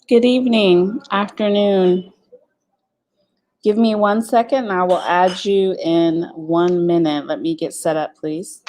Good evening, afternoon. Give me 1 second and I will add you in 1 minute. Let me get set up, please.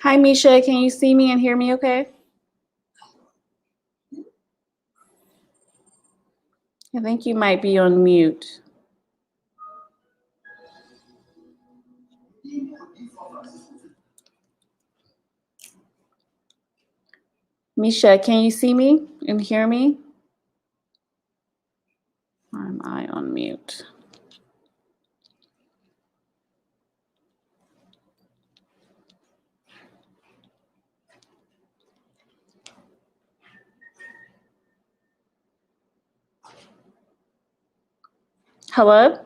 Hi, Misha. Can you see me and hear me okay? I think you might be on mute. Misha, can you see me and hear me? Or am I on mute? Hello?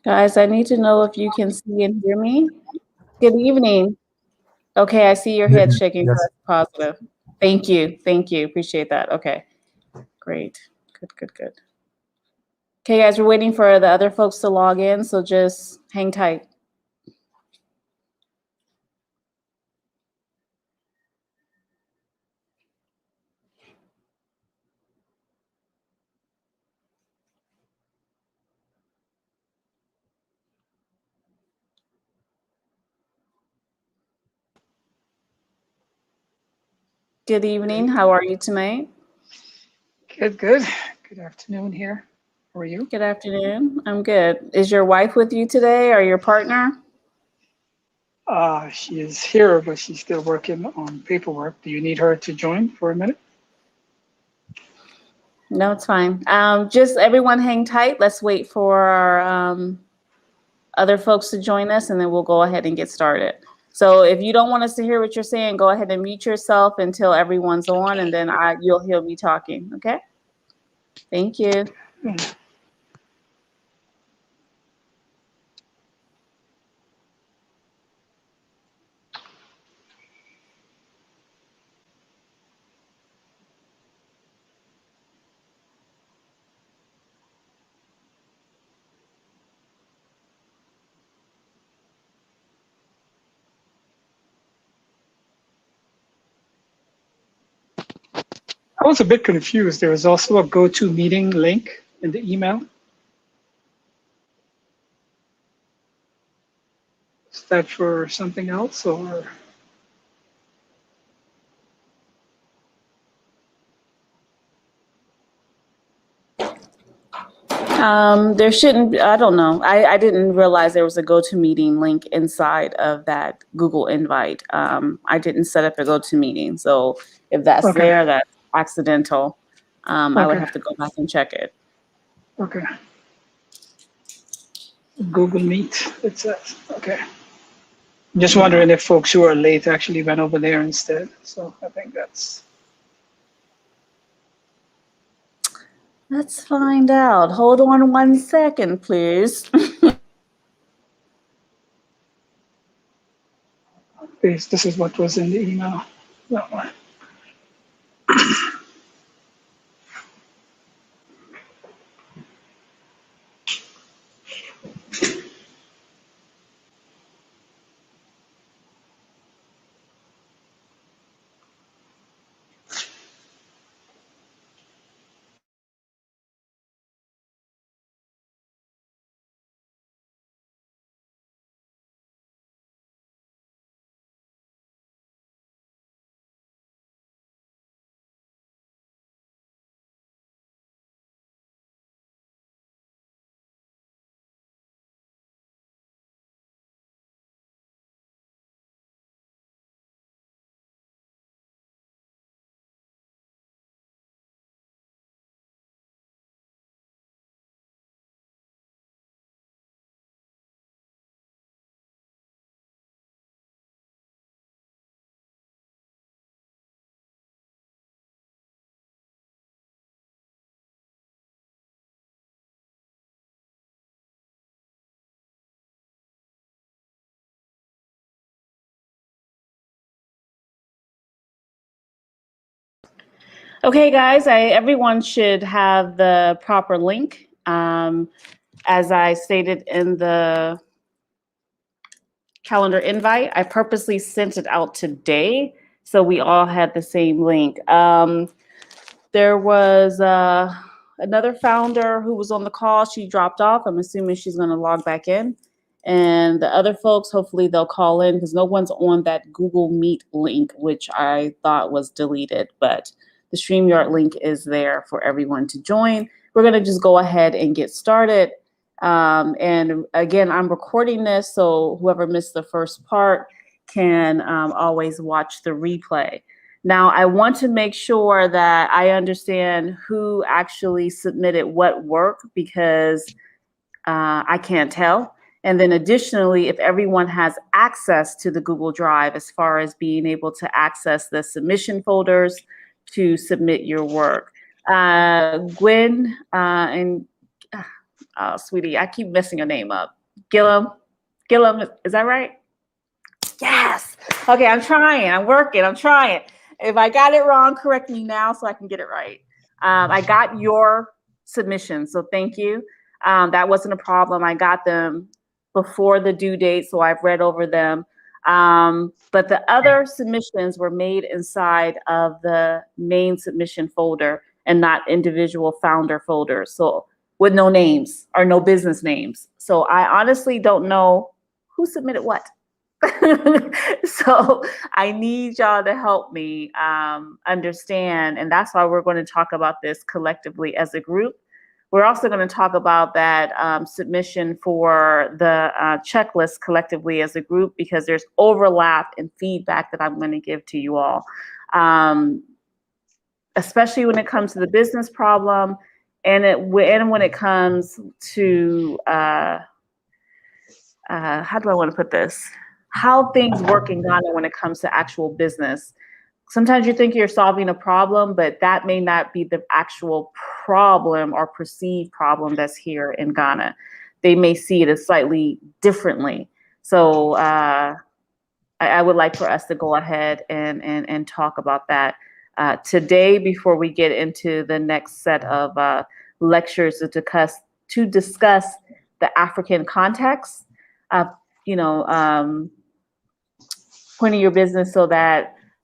Guys, I need to know if you can see and hear me. Good evening. Okay, I see your head shaking. Yes. That's positive. Thank you. Thank you. Appreciate that. Okay, great. Good. Okay, guys, we're waiting for the other folks to log in, so just hang tight. Good evening. How are you tonight? Good. Good afternoon here. How are you? Good afternoon. I'm good. Is your wife with you today or your partner? She is here, but she's still working on paperwork. Do you need her to join for a minute? No, it's fine. Just everyone hang tight. Let's wait for our other folks to join us, and then we'll go ahead and get started. So if you don't want us to hear what you're saying, go ahead and mute yourself until everyone's on, and then you'll hear me talking. Okay? Thank you. I was a bit confused. There was also a GoToMeeting link in the email. Is that for something else or? There shouldn't be, I don't know. I didn't realize there was a GoToMeeting link inside of that Google invite. I didn't set up a GoToMeeting. So if that's Okay. there, that's accidental. I would Okay. have to go back and check it. Okay. Google Meet, it says. Okay. I'm just wondering if folks who are late actually went over there instead. So I think that's. Let's find out. Hold on 1 second, please. This is what was in the email. That one. Okay, guys, everyone should have the proper link. As I stated in the calendar invite, I purposely sent it out today so we all had the same link. There was another founder who was on the call. She dropped off. I'm assuming she's going to log back in. And the other folks, hopefully they'll call in because no one's on that Google Meet link, which I thought was deleted, but the StreamYard link is there for everyone to join. We're going to just go ahead and get started. And again, I'm recording this, so whoever missed the first part can always watch the replay. Now, I want to make sure that I understand who actually submitted what work because I can't tell. And then additionally, if everyone has access to the Google Drive as far as being able to access the submission folders to submit your work. Gwen and sweetie, I keep messing your name up. Gillum, is that right? Yes. Okay, I'm trying. I'm working. I'm trying. If I got it wrong, correct me now so I can get it right. I got your submission, so thank you. That wasn't a problem. I got them before the due date, so I've read over them. But the other submissions were made inside of the main submission folder and not individual founder folders, so with no names or no business names. So I honestly don't know who submitted what. So I need y'all to help me understand, and that's why we're going to talk about this collectively as a group. We're also going to talk about that submission for the checklist collectively as a group because there's overlap and feedback that I'm going to give to you all, especially when it comes to the business problem and when it comes to how do I want to put this? How things work in Ghana when it comes to actual business. Sometimes you think you're solving a problem, but that may not be the actual problem or perceived problem that's here in Ghana. They may see it as slightly differently. So I would like for us to go ahead and talk about that today before we get into the next set of lectures to discuss the African context.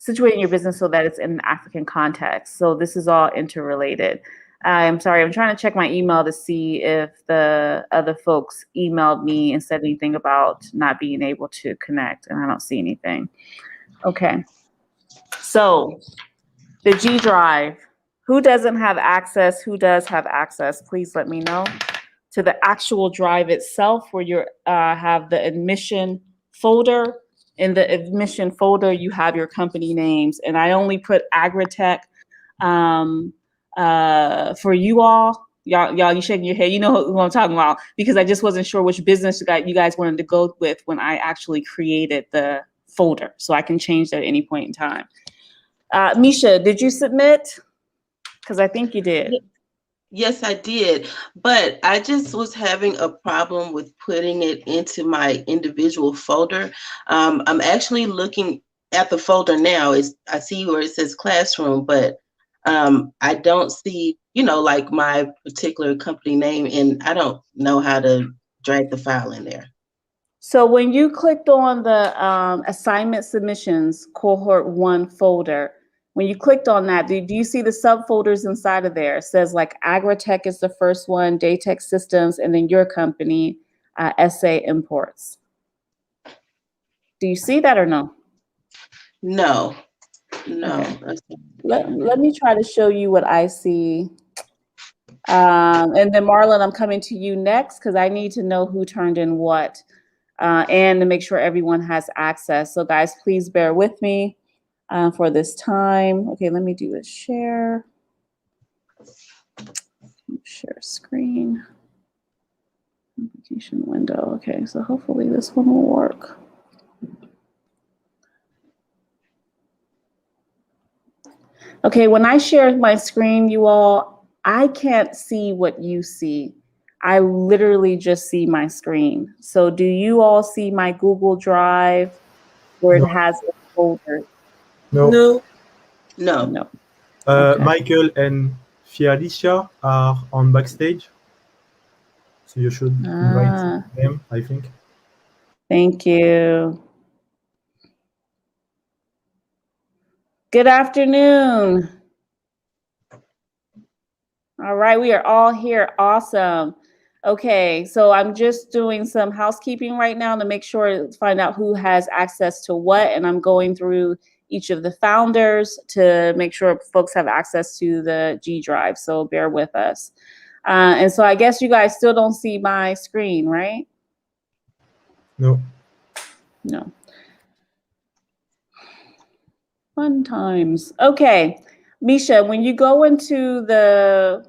Situating your business so that it's in an African context. So this is all interrelated. I'm sorry, I'm trying to check my email to see if the other folks emailed me and said anything about not being able to connect, and I don't see anything. Okay, so the G Drive, who doesn't have access, who does have access, please let me know. To the actual drive itself where you have the admission folder. In the admission folder, you have your company names, and I only put Agritech for you all. Y'all, you shaking your head. You know who I'm talking about because I just wasn't sure which business you guys wanted to go with when I actually created the folder, so I can change that at any point in time. Misha, did you submit? Because I think you did. Yes, I did, but I just was having a problem with putting it into my individual folder. I'm actually looking at the folder now. I see where it says classroom, but I don't see, like my particular company name, and I don't know how to drag the file in there. So when you clicked on the assignment submissions cohort 1 folder, when you clicked on that, do you see the subfolders inside of there? It says like Agritech is the first one, Daytech Systems, and then your company, SA Imports. Do you see that or no? No. Okay. Let me try to show you what I see. And then Marlon, I'm coming to you next because I need to know who turned in what and to make sure everyone has access. So guys, please bear with me. For this time. Okay, let me do a share. Share screen. Application window. Okay, so hopefully this one will work. Okay, when I share my screen, you all, I can't see what you see. I literally just see my screen. So do you all see my Google Drive where it has a folder? No. No. Okay. Michael and Fialicia are on backstage, so you should invite Ah, them, I think. thank you. Good afternoon. All right, we are all here. Awesome. Okay, so I'm just doing some housekeeping right now to make sure, find out who has access to what, and I'm going through each of the founders to make sure folks have access to the G Drive, so bear with us. And so I guess you guys still don't see my screen, right? No. No. Fun times. Okay, Misha, when you go into the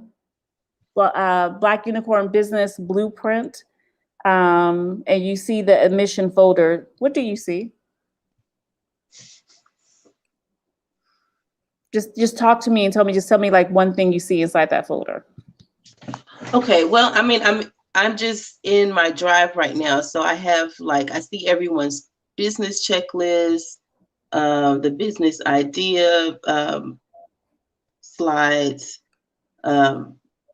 Black Unicorn Business Blueprint, and you see the admission folder, what do you see? Just talk to me and tell me like one thing you see inside that folder. Okay, well, I mean, I'm just in my drive right now, so I have like I see everyone's business checklist, the business idea slides.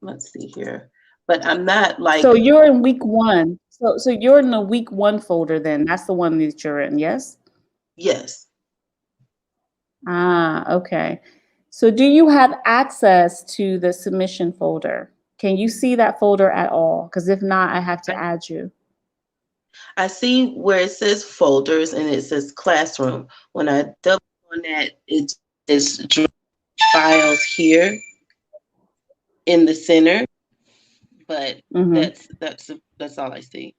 Let's see here, but I'm not like. So you're in week one. So you're in the week one folder then. That's the one that you're in, yes? Yes. Ah, okay. So do you have access to the submission folder? Can you see that folder at all? Because if not, I have to add you. I see where it says folders and it says classroom. When I double on that, it says files here in the center, but that's all I see.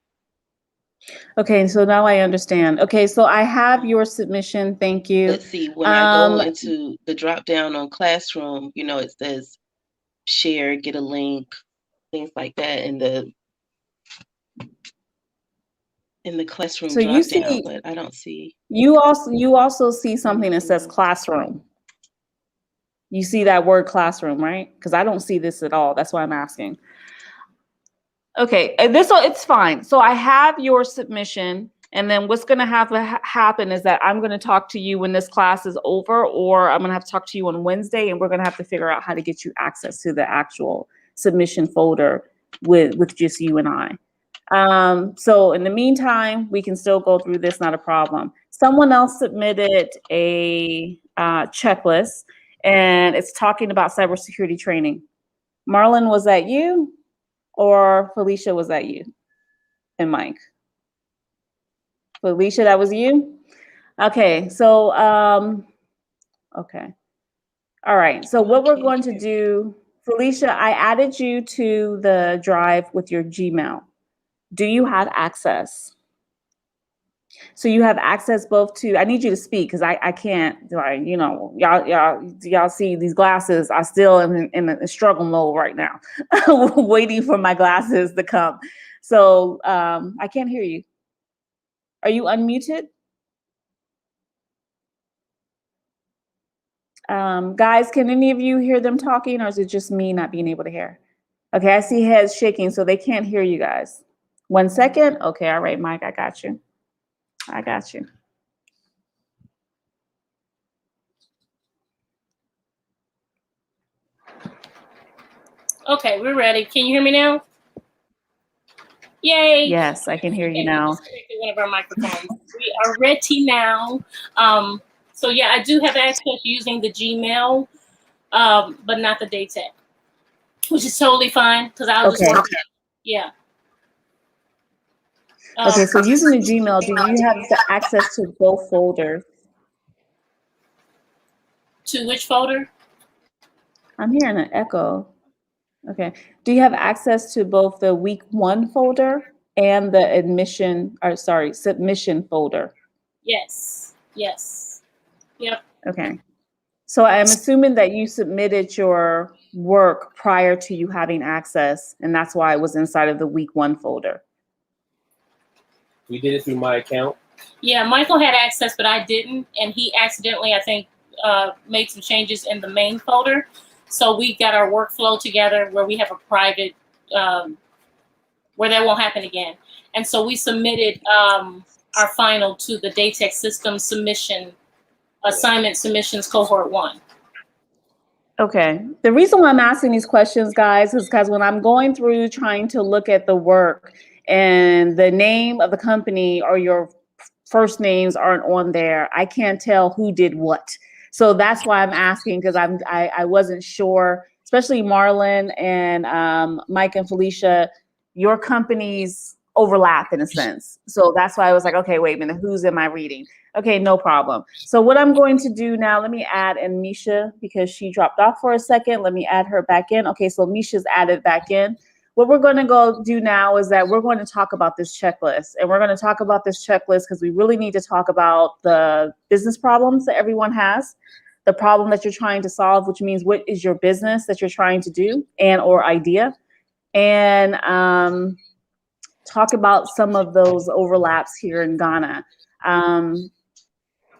Okay, so now I understand. Okay, so I have your submission. Thank you. Let's see, when I go into the drop down on classroom, you know, it says share, get a link, things like that in the classroom So drop you down, see, but I don't see. you also see something that says classroom. You see that word classroom, right? Because I don't see this at all. That's why I'm asking. Okay, it's fine. So I have your submission, and then what's going to happen is that I'm going to talk to you when this class is over, or I'm going to have to talk to you on Wednesday, and we're going to have to figure out how to get you access to the actual submission folder with just you and I. So in the meantime, we can still go through this, not a problem. Someone else submitted a checklist, and it's talking about cybersecurity training. Marlon, was that you? Or Felicia, was that you? And Mike? Felicia, that was you? Okay, so, okay. All right, so what we're going to do, Felicia, I added you to the drive with your Gmail. Do you have access? So you have access both to, I need you to speak because I can't, like, you know, y'all see these glasses. I still am in a struggle mode right now, waiting for my glasses to come. So I can't hear you. Are you unmuted? Guys, can any of you hear them talking, or is it just me not being able to hear? Okay, I see heads shaking, so they can't hear you guys. 1 second. Okay, all right, Mike, I got you. I got you. Okay, we're ready. Can you hear me now? Yay! Yes, I can hear you now. Disconnected one of our microphones. We are ready now. So yeah, I do have access using the Gmail, but not the Daytech, which is totally fine because I'll just work. Yeah. Okay, so using the Gmail, do you have the access to both folders? To which folder? I'm hearing an echo. Okay. Do you have access to both the week one folder and the submission folder? Yes. Yes. Yep. Okay. So I'm assuming that you submitted your work prior to you having access, and that's why it was inside of the week one folder. We did it through my account. Yeah, Michael had access, but I didn't, and he accidentally, I think, made some changes in the main folder. So we got our workflow together where we have a private, where that won't happen again. And so we submitted our final to the Daytech system submission, assignment submissions cohort 1. Okay. The reason why I'm asking these questions, guys, is because when I'm going through trying to look at the work and the name of the company or your first names aren't on there, I can't tell who did what. So that's why I'm asking, because I wasn't sure, especially Marlon and Mike and Felicia, your companies overlap in a sense. So that's why I was like, okay, wait a minute, whose am I reading? Okay, no problem. So what I'm going to do now, let me add in Misha because she dropped off for a second. Let me add her back in. Okay, so Misha's added back in. What we're going to go do now is that we're going to talk about this checklist. And we're going to talk about this checklist because we really need to talk about the business problems that everyone has, the problem that you're trying to solve, which means what is your business that you're trying to do and or idea. And talk about some of those overlaps here in Ghana.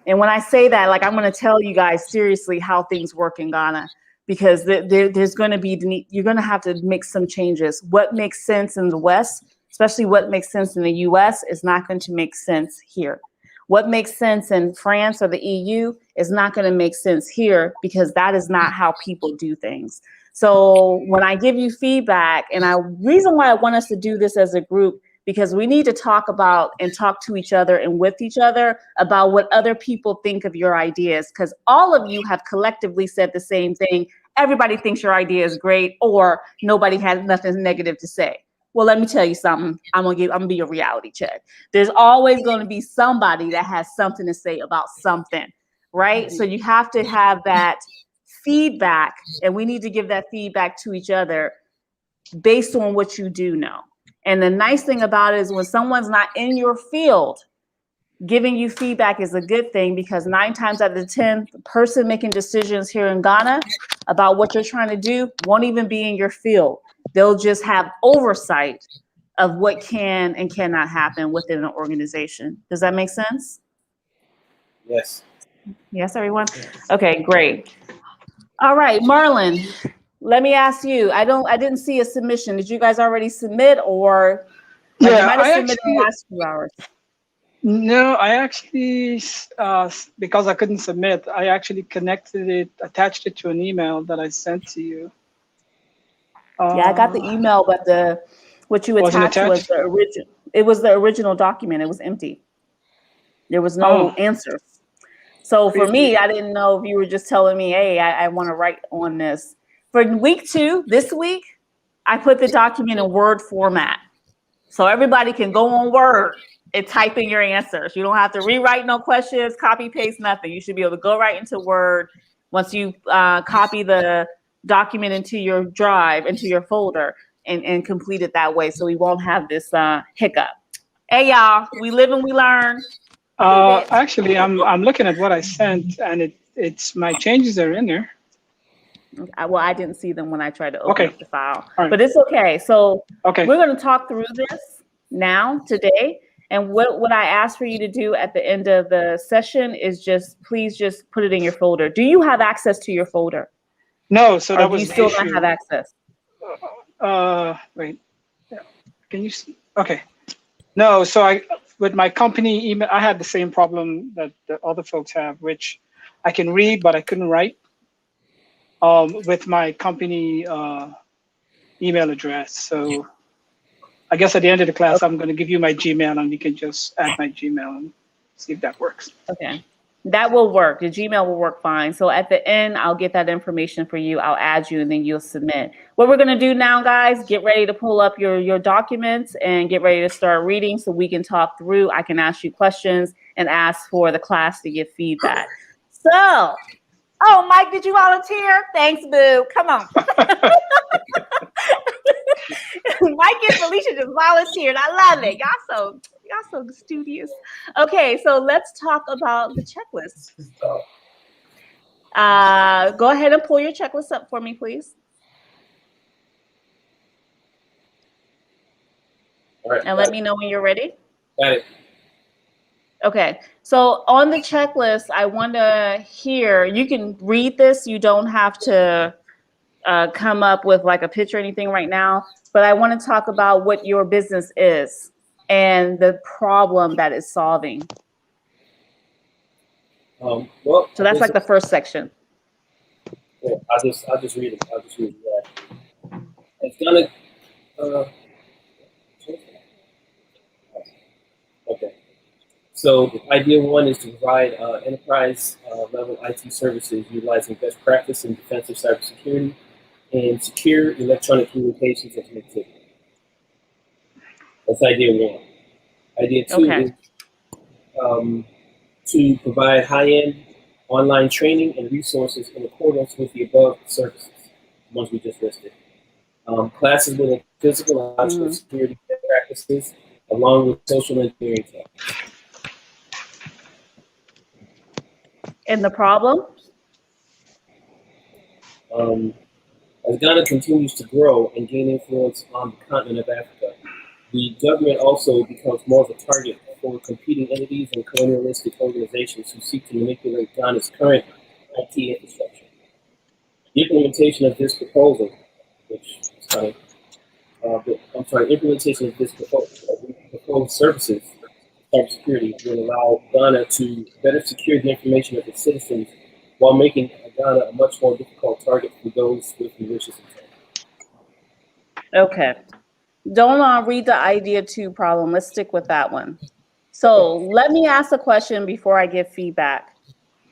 And when I say that, like, I'm going to tell you guys seriously how things work in Ghana, because there's going to be, you're going to have to make some changes. What makes sense in the West, especially what makes sense in the US, is not going to make sense here. What makes sense in France or the EU is not going to make sense here, because that is not how people do things. So when I give you feedback, and reason why I want us to do this as a group, because we need to talk about and talk to each other and with each other about what other people think of your ideas, because all of you have collectively said the same thing. Everybody thinks your idea is great, or nobody has nothing negative to say. Well, let me tell you something. I'm gonna be a reality check. There's always going to be somebody that has something to say about something, right? So you have to have that feedback, and we need to give that feedback to each other based on what you do know. And the nice thing about it is when someone's not in your field, giving you feedback is a good thing, because 9 times out of 10, the person making decisions here in Ghana about what you're trying to do won't even be in your field. They'll just have oversight of what can and cannot happen within an organization. Does that make sense? Yes. Yes, everyone? Okay, great. All right, Marlon, let me ask you. I didn't see a submission. Did you guys already submit, or like, you might have submitted in the last 2 hours? No, I actually, because I couldn't submit, I actually attached it to an email that I sent to you. Yeah, I got the email, but what you attached was the original. It was the original document. It was empty. There was no answers. So for me, I didn't know if you were just telling me, hey, I want to write on this. For week 2, this week, I put the document in Word format. So everybody can go on Word and type in your answers. You don't have to rewrite no questions, copy, paste, nothing. You should be able to go right into Word once you copy the document into your drive, into your folder, and complete it that way, so we won't have this hiccup. Hey, y'all, we live and we learn. Actually, I'm looking at what I sent, and it's my changes are in there. Well, I didn't see them when I tried to open up the file, but it's okay. So we're going to talk through this now today. And what I asked for you to do at the end of the session is please just put it in your folder. Do you have access to your folder? No, so that was the issue. You still not have access? Wait, can you see? Okay. No, so with my company email, I had the same problem that the other folks have, which I can read, but I couldn't write. With my company email address. So I guess at the end of the class, I'm going to give you my Gmail, and you can just add my Gmail and see if that works. Okay. That will work. The Gmail will work fine. So at the end, I'll get that information for you. I'll add you, and then you'll submit. What we're going to do now, guys, get ready to pull up your documents and get ready to start reading so we can talk through. I can ask you questions and ask for the class to give feedback. So, oh, Mike, did you volunteer? Thanks, boo. Come on. Mike and Felicia just volunteered. I love it. Y'all so studious. Okay, so let's talk about the checklist. Go ahead and pull your checklist up for me, please. All right. And let me know when you're ready. Got it. Okay, so on the checklist, I want to hear, you can read this. You don't have to come up with like a picture or anything right now, but I want to talk about what your business is and the problem that it's solving. Well, so that's like the first section. Yeah, I'll just read it. I'll just read it. Yeah. It's gonna. Okay. So idea one is to provide enterprise level IT services utilizing best practice in defensive cybersecurity and secure electronic communications and connectivity. That's idea one. Idea two Okay. is to provide high-end online training and resources in accordance with the above services, the ones we just listed. Classes with physical and logical security practices, along with social engineering techniques. And the problem? As Ghana continues to grow and gain influence on the continent of Africa, the government also becomes more of a target for competing entities and colonialistic organizations who seek to manipulate Ghana's current IT infrastructure. The implementation of this proposal, implementation of this proposed services, cybersecurity, will allow Ghana to better secure the information of its citizens while making Ghana a much more difficult target for those with malicious intent. Okay. Don't read the idea two problem. Let's stick with that one. So let me ask a question before I give feedback.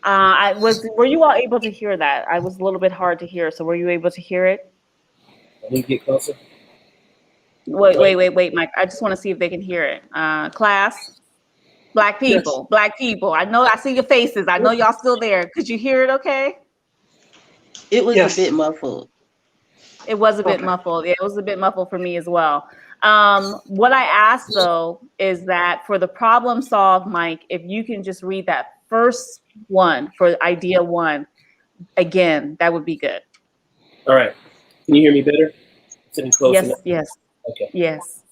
Were you all able to hear that? I was a little bit hard to hear. So were you able to hear it? I need to get closer. Wait, Mike. I just want to see if they can hear it. Class, black people, black people. I know, I see your faces. I know y'all still there. Could you hear it okay? It was a bit muffled. It was a bit muffled. Yeah, it was a bit muffled for me as well. What I asked though is that for the problem solved, Mike, if you can just read that first one for idea one again, that would be good. All right. Can you hear me better? Sitting close enough? Yes. Okay. Yes.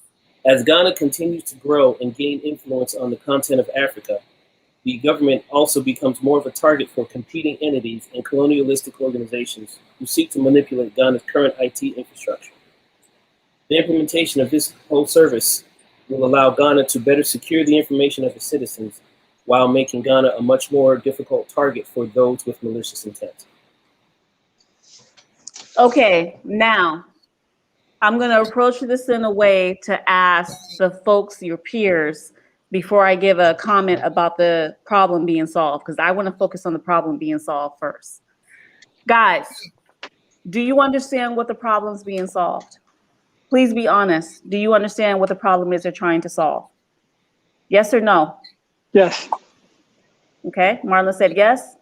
As Ghana continues to grow and gain influence on the continent of Africa, the government also becomes more of a target for competing entities and colonialistic organizations who seek to manipulate Ghana's current IT infrastructure. The implementation of this whole service will allow Ghana to better secure the information of its citizens while making Ghana a much more difficult target for those with malicious intent. Okay, now I'm going to approach this in a way to ask the folks, your peers, before I give a comment about the problem being solved, because I want to focus on the problem being solved first. Guys, do you understand what the problem's being solved? Please be honest. Do you understand what the problem is they're trying to solve? Yes or no? Yes. Okay, Marlon said yes.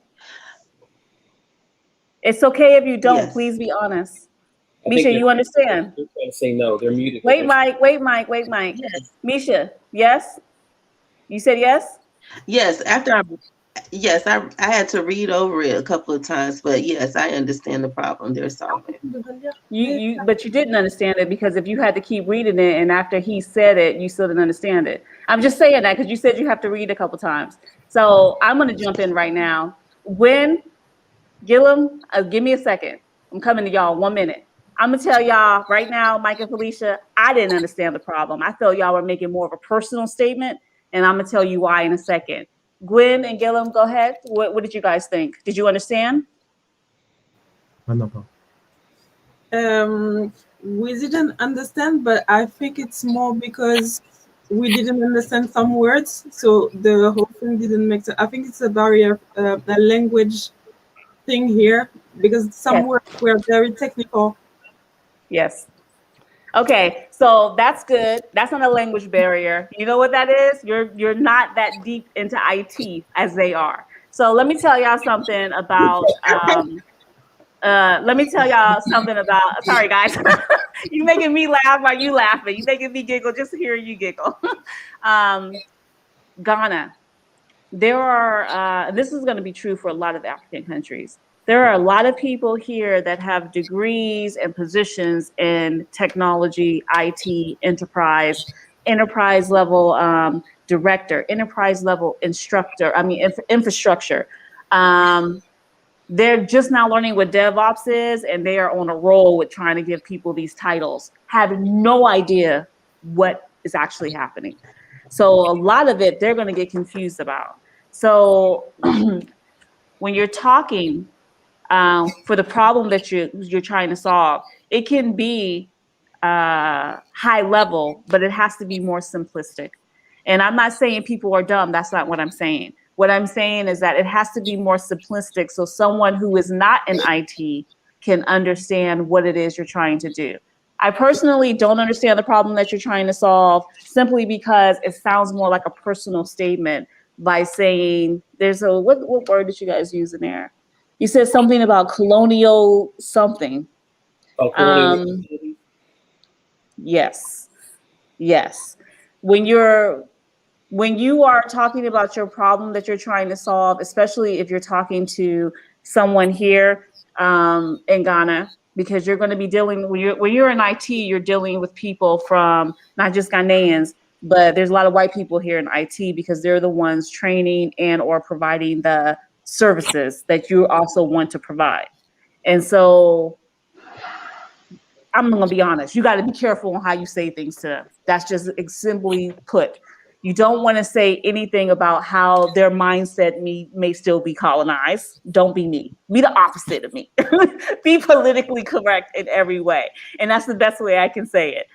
It's okay if you don't. Yes. Please be honest. Misha, you understand? They're trying to say no. They're muted. Wait, Mike. Yes. Misha, yes? You said yes? Yes. I had to read over it a couple of times, but yes, I understand the problem they're solving. But you didn't understand it because if you had to keep reading it and after he said it, you still didn't understand it. I'm just saying that because you said you have to read a couple times. So I'm going to jump in right now. Gillum, give me a second. I'm coming to y'all 1 minute. I'm going to tell y'all right now, Mike and Felicia, I didn't understand the problem. I felt y'all were making more of a personal statement, and I'm going to tell you why in a second. Gwen and Gillum, go ahead. What did you guys think? Did you understand? We didn't understand, but I think it's more because we didn't understand some words, so the whole thing didn't make sense. I think it's a barrier, a language thing here, because some words were very technical. Yes. Okay, so that's good. That's not a language barrier. You know what that is? You're not that deep into IT as they are. So let me tell y'all something about. Sorry, guys. You making me laugh while you laughing. You making me giggle just to hear you giggle. Ghana. There are. This is going to be true for a lot of African countries. There are a lot of people here that have degrees and positions in technology, IT, enterprise level director, enterprise level instructor, infrastructure. They're just now learning what DevOps is, and they are on a roll with trying to give people these titles, have no idea what is actually happening. So a lot of it, they're going to get confused about. So when you're talking for the problem that you're trying to solve. It can be high level, but it has to be more simplistic. And I'm not saying people are dumb. That's not what I'm saying. What I'm saying is that it has to be more simplistic so someone who is not in IT can understand what it is you're trying to do. I personally don't understand the problem that you're trying to solve simply because it sounds more like a personal statement by saying there's a, what word did you guys use in there? You said something about colonial something. Oh, colonial. Yes. Yes. When you are talking about your problem that you're trying to solve, especially if you're talking to someone here in Ghana, because you're going to be dealing, when you're in IT, you're dealing with people from not just Ghanaians, but there's a lot of white people here in IT because they're the ones training and or providing the services that you also want to provide. And so I'm going to be honest, you got to be careful on how you say things to them. That's just simply put. You don't want to say anything about how their mindset may still be colonized. Don't be me. Be the opposite of me. Be politically correct in every way. And that's the best way I can say it.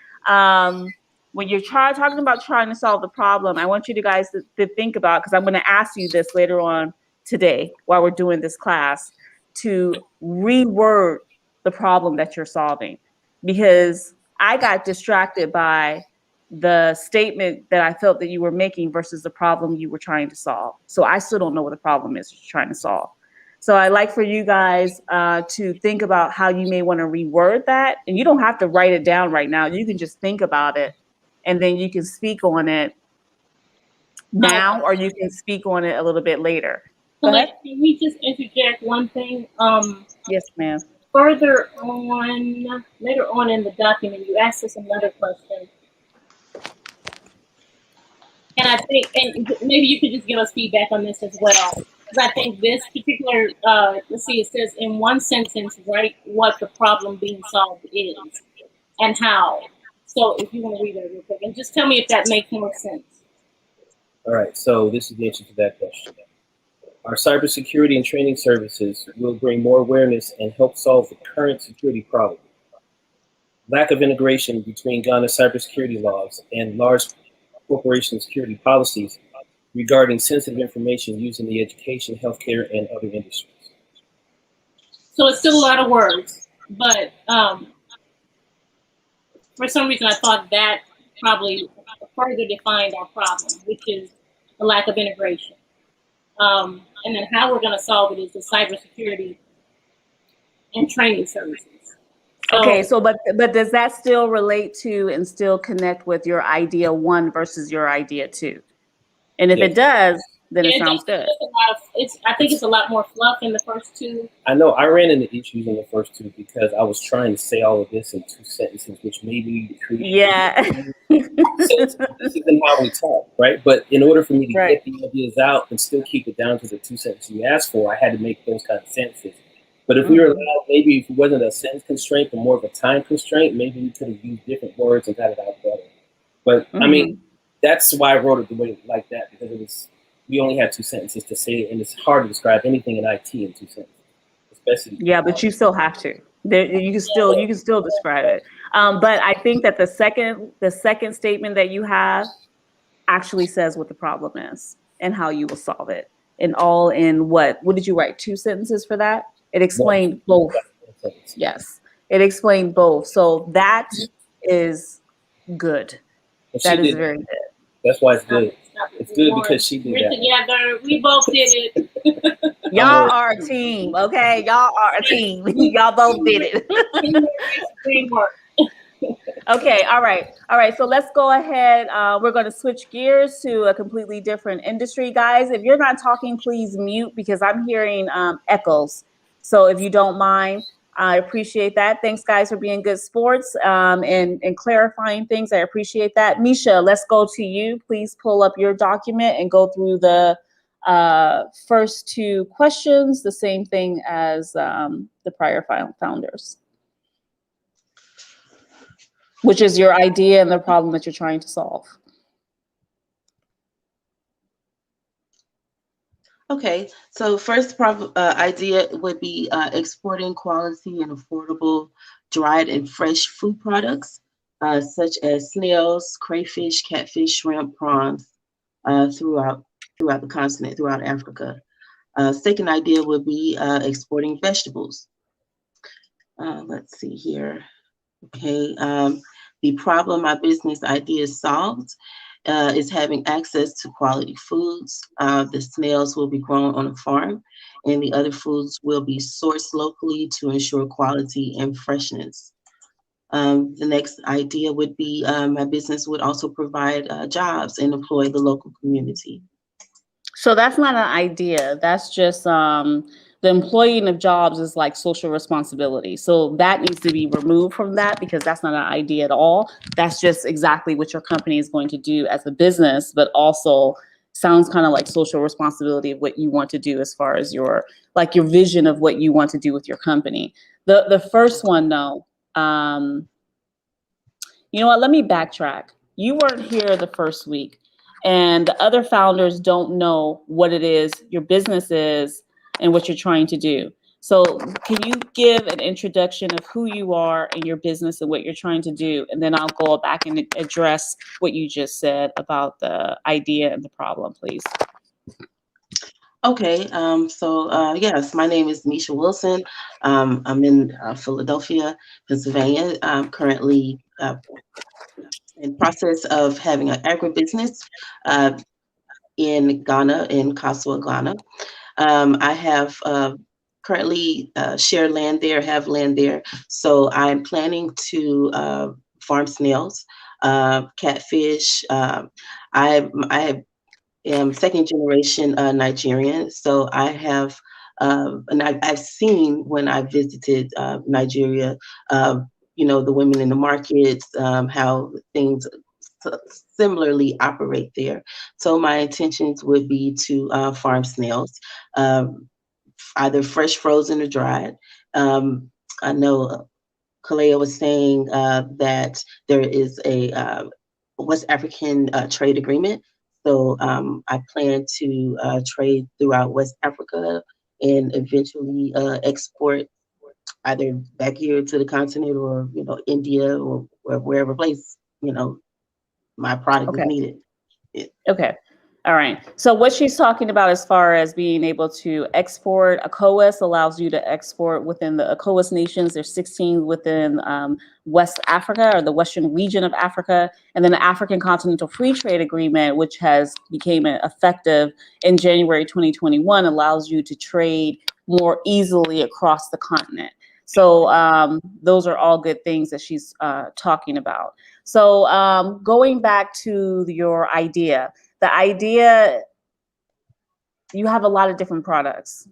When you're talking about trying to solve the problem, I want you guys to think about, because I'm going to ask you this later on today while we're doing this class, to reword the problem that you're solving. Because I got distracted by the statement that I felt that you were making versus the problem you were trying to solve. So I still don't know what the problem is you're trying to solve. So I'd like for you guys to think about how you may want to reword that. And you don't have to write it down right now. You can just think about it and then you can speak on it now, or you can speak on it a little bit later. Go ahead. Can we just interject one thing? Yes, ma'am. Later on in the document, you asked us another question. And I think, and maybe you could just give us feedback on this as well. Because I think this particular, let's see, it says in one sentence, write what the problem being solved is and how. So if you want to read that real quick, and just tell me if that makes more sense. All right, so this is the answer to that question. Our cybersecurity and training services will bring more awareness and help solve the current security problem. Lack of integration between Ghana's cybersecurity laws and large corporation security policies regarding sensitive information used in the education, healthcare, and other industries. So it's still a lot of words, but for some reason I thought that probably further defined our problem, which is the lack of integration. And then how we're going to solve it is the cybersecurity and training services. Okay, so but does that still relate to and still connect with your idea 1 versus your idea 2? And if it does, then it sounds good. I think it's a lot more fluff in the first 2. I know I ran into issues in the first 2 because I was trying to say all of this in 2 sentences, which maybe this isn't how we talk, right? But in order for me to get the ideas out and still keep it down to the 2 sentences you asked for, I had to make those kind of sentences. But if we were allowed, maybe if it wasn't a sentence constraint, but more of a time constraint, maybe we could have used different words and got it out better. But I mean, that's why I wrote it the way like that, because we only had 2 sentences to say it, and it's hard to describe anything in IT in 2 sentences, especially. Yeah, but you still have to. You can still describe it. But I think that the second statement that you have actually says what the problem is and how you will solve it. And all in what did you write? 2 sentences for that? It explained both. Yes, it explained both. So that is good. That is very good. That's why it's good. It's good because she did that. Together, we both did it. Y'all are a team, okay? Y'all are a team. Y'all both did it. Okay, all right. So let's go ahead. We're going to switch gears to a completely different industry. Guys, if you're not talking, please mute because I'm hearing echoes. So if you don't mind, I appreciate that. Thanks, guys, for being good sports and clarifying things. I appreciate that. Misha, let's go to you. Please pull up your document and go through the first 2 questions, the same thing as the prior founders, which is your idea and the problem that you're trying to solve. Okay, so first idea would be exporting quality and affordable dried and fresh food products, such as snails, crayfish, catfish, shrimp, prawns, throughout the continent, throughout Africa. Second idea would be exporting vegetables. Let's see here. Okay, the problem my business idea solved is having access to quality foods. The snails will be grown on a farm, and the other foods will be sourced locally to ensure quality and freshness. The next idea would be my business would also provide jobs and employ the local community. So that's not an idea. That's just the employing of jobs is like social responsibility. So that needs to be removed from that because that's not an idea at all. That's just exactly what your company is going to do as a business, but also sounds kind of like social responsibility of what you want to do as far as your vision of what you want to do with your company. The first one though, you know what, let me backtrack. You weren't here the first week. And the other founders don't know what it is your business is and what you're trying to do. So can you give an introduction of who you are and your business and what you're trying to do? And then I'll go back and address what you just said about the idea and the problem, please. Okay, yes, my name is Nisha Wilson. I'm in Philadelphia, Pennsylvania. I'm currently in process of having an agribusiness in Ghana, in Kaswa, Ghana. I have currently shared land there, have land there. So I'm planning to farm snails, catfish. I am second generation Nigerian. So I have, and I've seen when I visited Nigeria, you know, the women in the markets, how things similarly operate there. So my intentions would be to farm snails, either fresh, frozen, or dried. I know Kalea was saying that there is a West African trade agreement. So I plan to trade throughout West Africa and eventually export either back here to the continent or, you know, India or wherever place, you know, my product is needed. Yeah. Okay. All right. So what she's talking about as far as being able to export, ECOWAS allows you to export within the ECOWAS nations. There's 16 within West Africa or the Western region of Africa. And then the African Continental Free Trade Agreement, which has became effective in January 2021, allows you to trade more easily across the continent. So those are all good things that she's talking about. So going back to your idea, the idea, you have a lot of different products.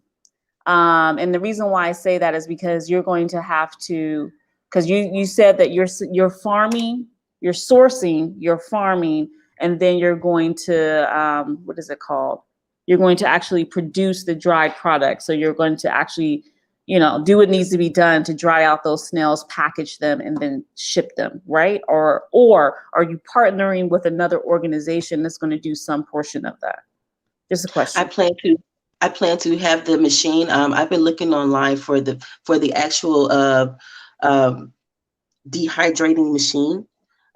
And the reason why I say that is because you're going to have to, because you said that you're farming, you're sourcing, you're farming, and then you're going to, what is it called? You're going to actually produce the dried product. So you're going to actually, you know, do what needs to be done to dry out those snails, package them, and then ship them, right? Or are you partnering with another organization that's going to do some portion of that? Just a question. I plan to have the machine. I've been looking online for the actual dehydrating machine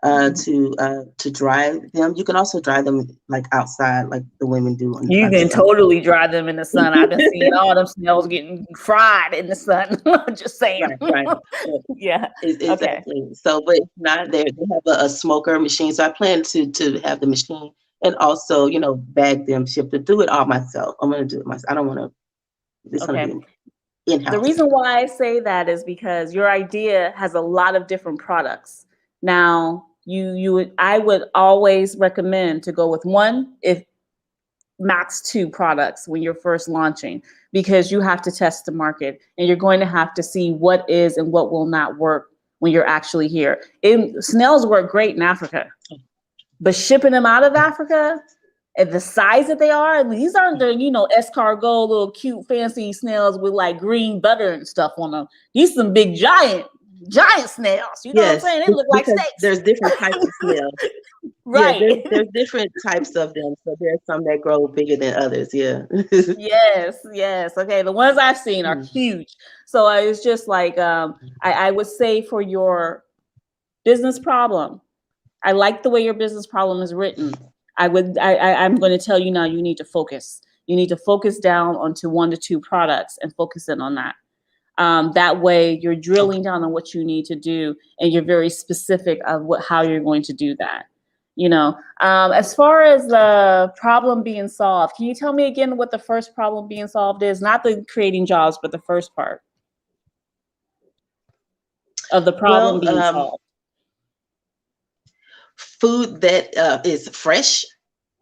to dry them. You can also dry them like outside, like the women do. You can totally dry them in the sun. I've been seeing all them snails getting fried in the sun. Just saying. Right. Yeah. Exactly. Okay. So, but it's not there. They have a smoker machine. So I plan to have the machine and also, you know, bag them, ship them, do it all myself. I'm going to do it myself. I don't want to. It's going to be in-house. The reason why I say that is because your idea has a lot of different products. Now, I would always recommend to go with one, if max 2 products when you're first launching, because you have to test the market and you're going to have to see what is and what will not work when you're actually here. Snails work great in Africa, but shipping them out of Africa at the size that they are, and these aren't the, you know, escargot, little cute fancy snails with like green butter and stuff on them. These some big giant snails. You know what I'm saying? They look like steaks. There's different types of snails. Yeah, Right. there's different types of them. So there's some that grow bigger than others. Yeah. Yes, yes. Okay, the ones I've seen are Mm. huge. So I was just like, I would say for your business problem, I like the way your business problem is written. I'm going to tell you now, you need to focus. You need to focus down onto 1 to 2 products and focus in on that. That way you're drilling down on what you need to do and you're very specific of how you're going to do that. As far as the problem being solved, can you tell me again what the first problem being solved is? Not the creating jobs, but the first part of the problem being solved. Food that is fresh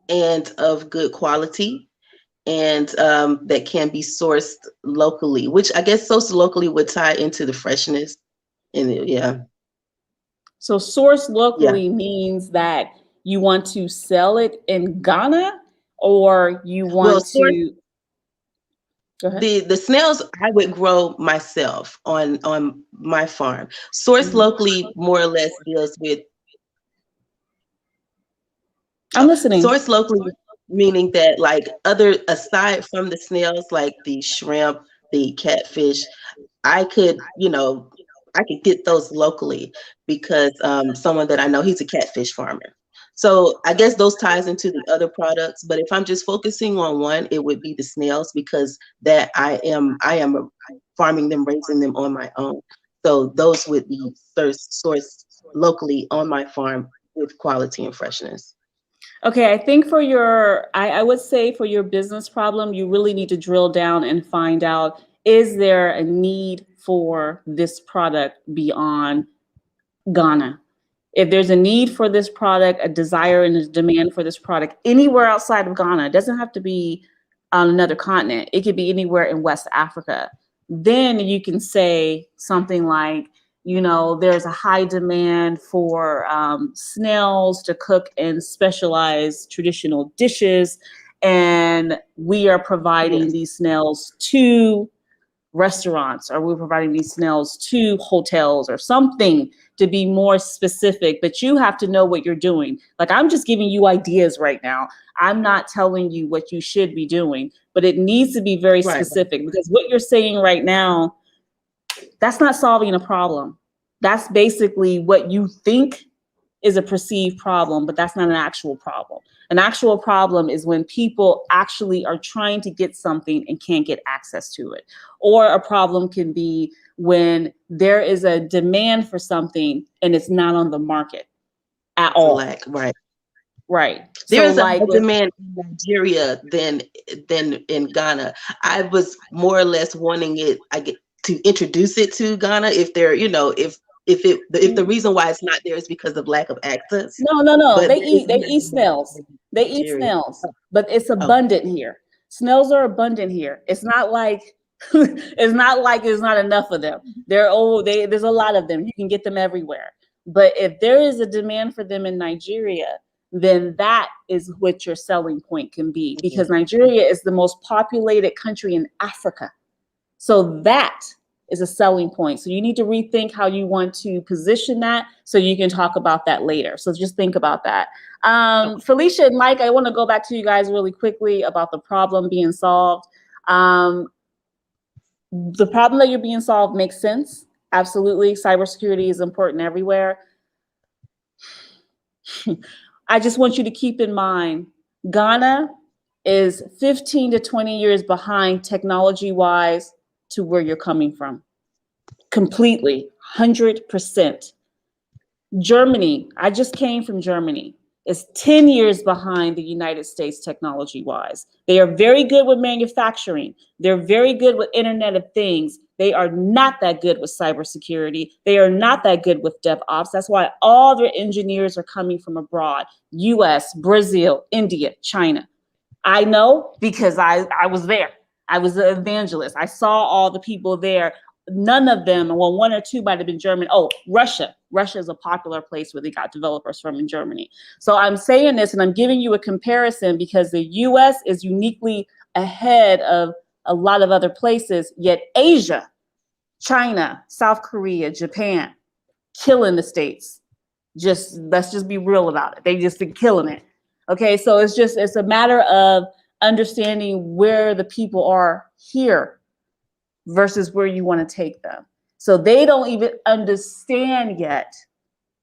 and of good quality, and that can be sourced locally, which I guess sourced locally would tie into the freshness. And yeah. So source locally means that you want to sell it in Ghana, or you want to. Go ahead. The snails I would grow myself on my farm. Source locally more or less deals with. I'm listening. Source locally meaning that like aside from the snails, like the shrimp, the catfish, I could get those locally because someone that I know, he's a catfish farmer. So I guess those ties into the other products, but if I'm just focusing on one, it would be the snails because that I am farming them, raising them on my own. So those would be sourced locally on my farm with quality and freshness. Okay, I think I would say for your business problem, you really need to drill down and find out, is there a need for this product beyond Ghana? If there's a need for this product, a desire and a demand for this product anywhere outside of Ghana, it doesn't have to be on another continent. It could be anywhere in West Africa. Then you can say something like, there's a high demand for snails to cook in specialized traditional dishes. And we are providing these snails to restaurants, or we're providing these snails to hotels or something to be more specific, but you have to know what you're doing. Like, I'm just giving you ideas right now. I'm not telling you what you should be doing, but it needs to be very specific because what you're saying right now, that's not solving a problem. That's basically what you think is a perceived problem, but that's not an actual problem. An actual problem is when people actually are trying to get something and can't get access to it. Or a problem can be when there is a demand for something and it's not on the market at all. Right. There's a higher demand in Nigeria than in Ghana. I was more or less wanting to introduce it to Ghana if they're, if the reason why it's not there is because of lack of access. No. They eat snails. They eat snails, but it's abundant here. Snails are abundant here. It's not like it's not enough of them. There's a lot of them. You can get them everywhere. But if there is a demand for them in Nigeria, then that is what your selling point can be, because Nigeria is the most populated country in Africa. So that is a selling point. So you need to rethink how you want to position that so you can talk about that later. So just think about that. Felicia and Mike, I want to go back to you guys really quickly about the problem being solved. The problem that you're being solved makes sense. Absolutely. Cybersecurity is important everywhere. I just want you to keep in mind, Ghana is 15 to 20 years behind technology-wise to where you're coming from. Completely, 100%. Germany, I just came from Germany, is 10 years behind the United States technology-wise. They are very good with manufacturing. They're very good with Internet of Things. They are not that good with cybersecurity. They are not that good with DevOps. That's why all their engineers are coming from abroad: US, Brazil, India, China. I know because I was there. I was an evangelist. I saw all the people there. None of them, well, 1 or 2 might have been German. Oh, Russia. Russia is a popular place where they got developers from in Germany. So I'm saying this and I'm giving you a comparison because the US is uniquely ahead of a lot of other places, yet Asia, China, South Korea, Japan, killing the States. Let's just be real about it. They just been killing it. Okay, so it's a matter of understanding where the people are here versus where you want to take them. So they don't even understand yet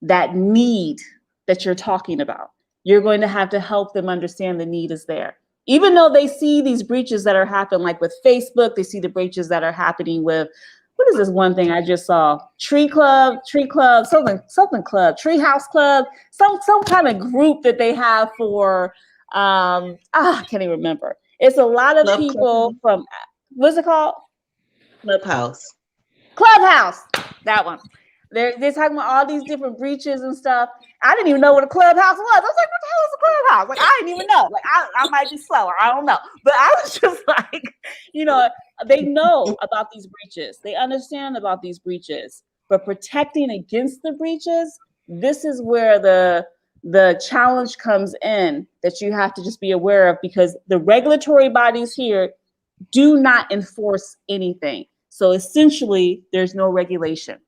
that need that you're talking about. You're going to have to help them understand the need is there. Even though they see these breaches that are happening, like with Facebook, they see the breaches that are happening with, what is this one thing I just saw? Tree Club, something club, Tree House Club, some kind of group that they have for, I can't even remember. It's a lot of people from, what's it called? Clubhouse. That one. They're talking about all these different breaches and stuff. I didn't even know what a clubhouse was. I was like, what the hell is a clubhouse? Like, I didn't even know. Like, I might be slower. I don't know. But I was just like, they know about these breaches. They understand about these breaches. But protecting against the breaches, this is where the challenge comes in that you have to just be aware of, because the regulatory bodies here do not enforce anything. So essentially, there's no regulation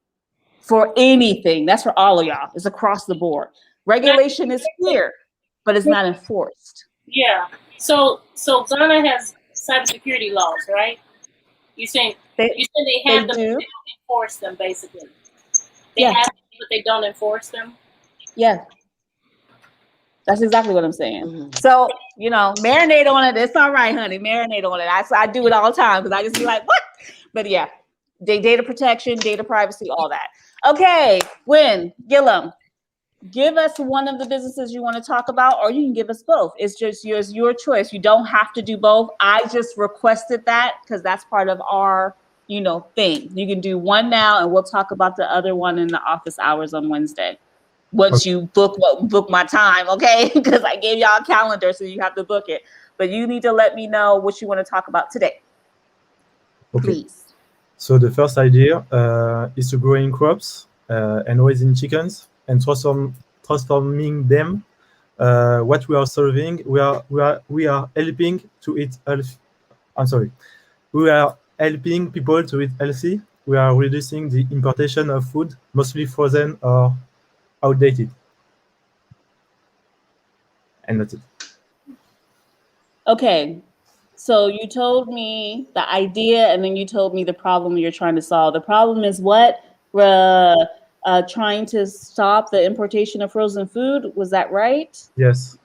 for anything. That's for all of y'all. It's across the board. Regulation is here, but it's not enforced. Yeah. So Ghana has cybersecurity laws, right? You saying they have them, but they don't enforce them, basically. They have them, but they don't enforce them. Yeah. That's exactly what I'm saying. Mm-hmm. So, marinate on it. It's all right, honey. Marinate on it. I do it all the time because I just be like, what? But yeah, data protection, data privacy, all that. Okay, Gwen Gillum, give us one of the businesses you want to talk about, or you can give us both. It's just your choice. You don't have to do both. I just requested that because that's part of our, thing. You can do one now, and we'll talk about the other one in the office hours on Wednesday. Once you book my time, okay? Because I gave y'all a calendar, so you have to book it. But you need to let me know what you want to talk about today. Okay. Please. So the first idea is to growing crops and raising chickens and transforming them. What we are serving, we are helping to eat healthy. We are helping people to eat healthy. We are reducing the importation of food, mostly frozen or outdated. And that's it. Okay. So you told me the idea, and then you told me the problem you're trying to solve. The problem is what? Trying to stop the importation of frozen food. Was that right? Yes.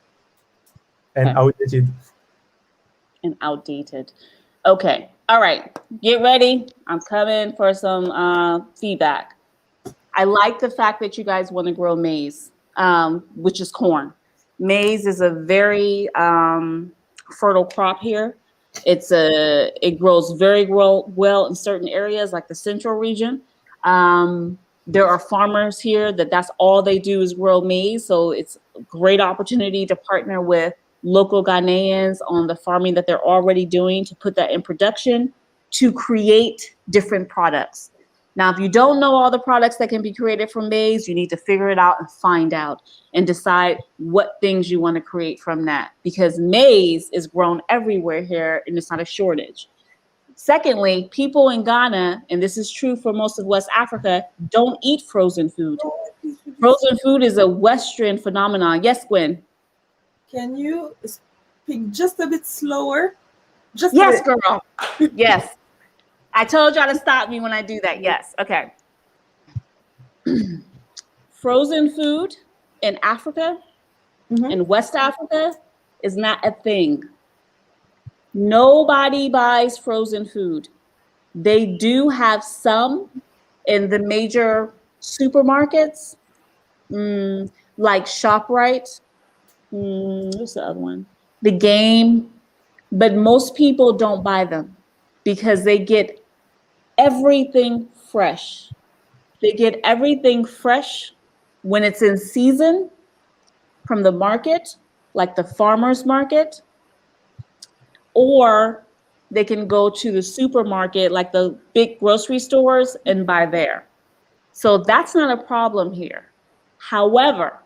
And outdated. And outdated. Okay. All right. Get ready. I'm coming for some feedback. I like the fact that you guys want to grow maize, which is corn. Maize is a very fertile crop here. It grows very well in certain areas like the central region. There are farmers here that's all they do is grow maize. So it's a great opportunity to partner with local Ghanaians on the farming that they're already doing to put that in production to create different products. Now, if you don't know all the products that can be created from maize, you need to figure it out and find out and decide what things you want to create from that, because maize is grown everywhere here and it's not a shortage. Secondly, people in Ghana, and this is true for most of West Africa, don't eat frozen food. Frozen food is a Western phenomenon. Yes, Gwen? Can you speak just a bit slower? Yes, girl. Yes. I told y'all to stop me when I do that. Yes. Okay. Frozen food in Africa, in West Africa, is not a thing. Nobody buys frozen food. They do have some in the major supermarkets, like ShopRite. What's the other one? The Game. But most people don't buy them because they get everything fresh. They get everything fresh when it's in season from the market, like the farmer's market, or they can go to the supermarket, like the big grocery stores, and buy there. So that's not a problem here. However,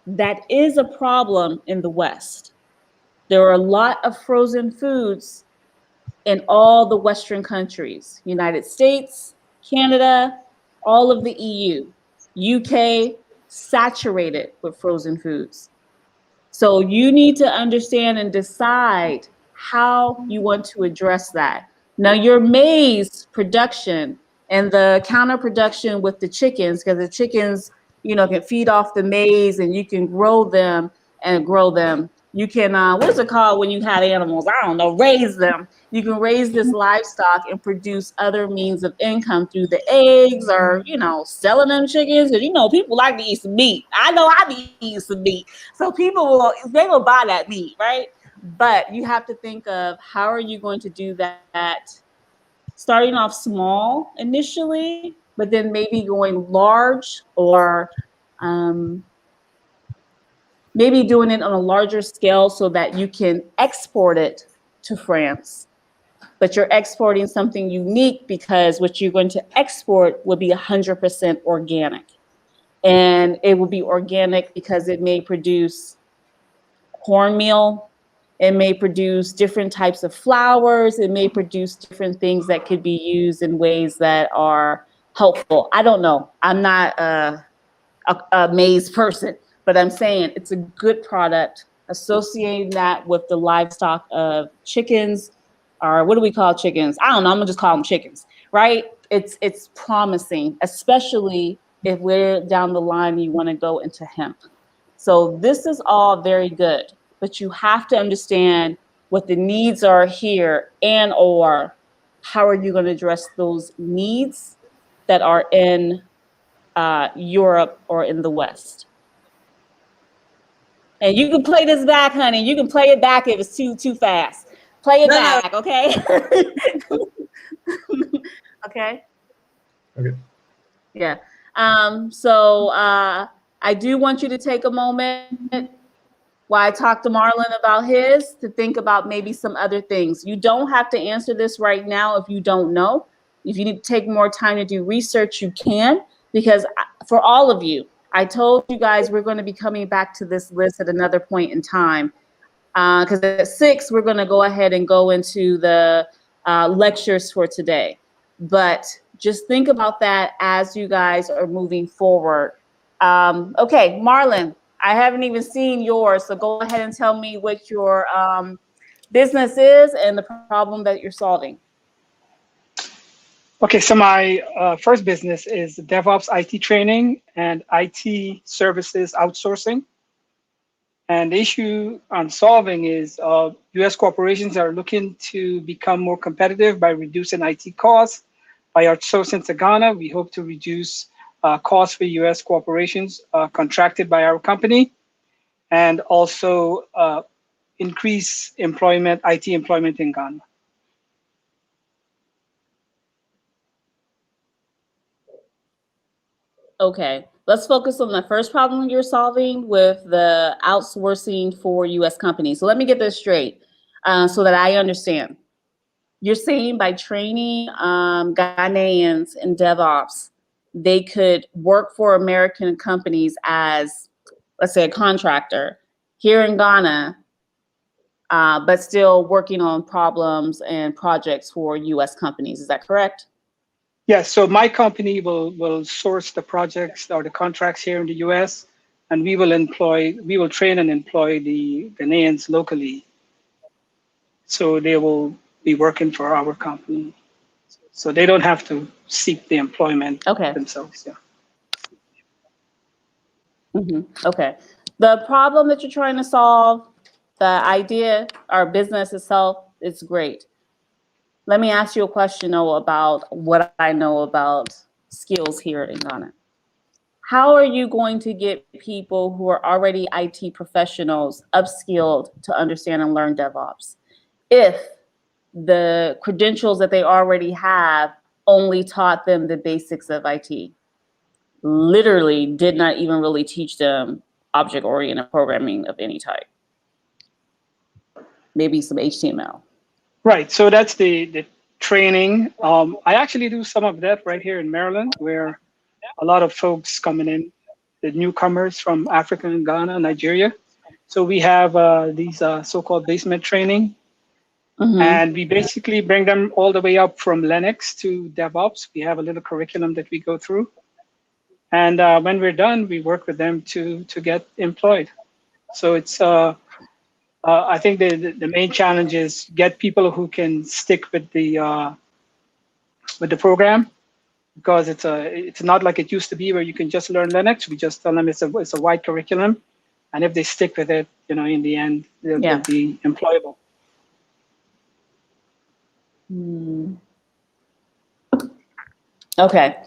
that is a problem in the West. There are a lot of frozen foods in all the Western countries, United States, Canada, all of the EU, UK, saturated with frozen foods. So you need to understand and decide how you want to address that. Now, your maize production and the counter production with the chickens, because the chickens, you know, can feed off the maize and you can grow them and grow them. You can, what is it called when you have animals? I don't know, raise them. You can raise this livestock and produce other means of income through the eggs or, you know, selling them chickens. Because, you know, people like to eat some meat. I know I be eating some meat. So people they will buy that meat, right? But you have to think of how are you going to do that, starting off small initially, but then maybe going large, or maybe doing it on a larger scale so that you can export it to France. But you're exporting something unique because what you're going to export will be 100% organic. And it will be organic because it may produce cornmeal, it may produce different types of flours, it may produce different things that could be used in ways that are helpful. I don't know. I'm not a maize person, but I'm saying it's a good product. Associating that with the livestock of chickens, or what do we call chickens? I don't know. I'm gonna just call them chickens, right? It's promising, especially if we're down the line, you want to go into hemp. So this is all very good, but you have to understand what the needs are here, and or how are you going to address those needs that are in Europe or in the West. And you can play this back, honey. You can play it back if it's too fast. Play it back, okay? Okay. Okay. Yeah. So I do want you to take a moment while I talk to Marlon about his, to think about maybe some other things. You don't have to answer this right now if you don't know. If you need to take more time to do research, you can, because for all of you, I told you guys we're going to be coming back to this list at another point in time. Because at 6, we're going to go ahead and go into the lectures for today. But just think about that as you guys are moving forward. Okay, Marlon, I haven't even seen yours, so go ahead and tell me what your business is and the problem that you're solving. Okay, so my first business is DevOps IT training and IT services outsourcing. And the issue I'm solving is US corporations are looking to become more competitive by reducing IT costs. By outsourcing to Ghana, we hope to reduce costs for US corporations contracted by our company, and also increase employment, IT employment in Ghana. Okay, let's focus on the first problem you're solving with the outsourcing for US companies. So let me get this straight so that I understand. You're saying by training Ghanaians in DevOps, they could work for American companies as, let's say, a contractor here in Ghana, but still working on problems and projects for US companies. Is that correct? Yes, so my company will source the projects or the contracts here in the US, and we will train and employ the Ghanaians locally. So they will be working for our company. So they don't have to seek the employment themselves. Yeah. Okay. The problem that you're trying to solve, the idea, our business itself, is great. Let me ask you a question, though, about what I know about skills here in Ghana. How are you going to get people who are already IT professionals upskilled to understand and learn DevOps if the credentials that they already have only taught them the basics of IT? Literally did not even really teach them object-oriented programming of any type. Maybe some HTML. Right, so that's the training. I actually do some of that right here in Maryland, where a lot of folks coming in, the newcomers from Africa and Ghana, Nigeria. So we have these so-called basement training. And we basically bring them all the way up from Linux to DevOps. We have a little curriculum that we go through. And when we're done, we work with them to get employed. So it's I think the main challenge is get people who can stick with the program, because it's not like it used to be where you can just learn Linux. We just tell them it's a wide curriculum, and if they stick with it, you know, in the end, they'll be employable. Okay.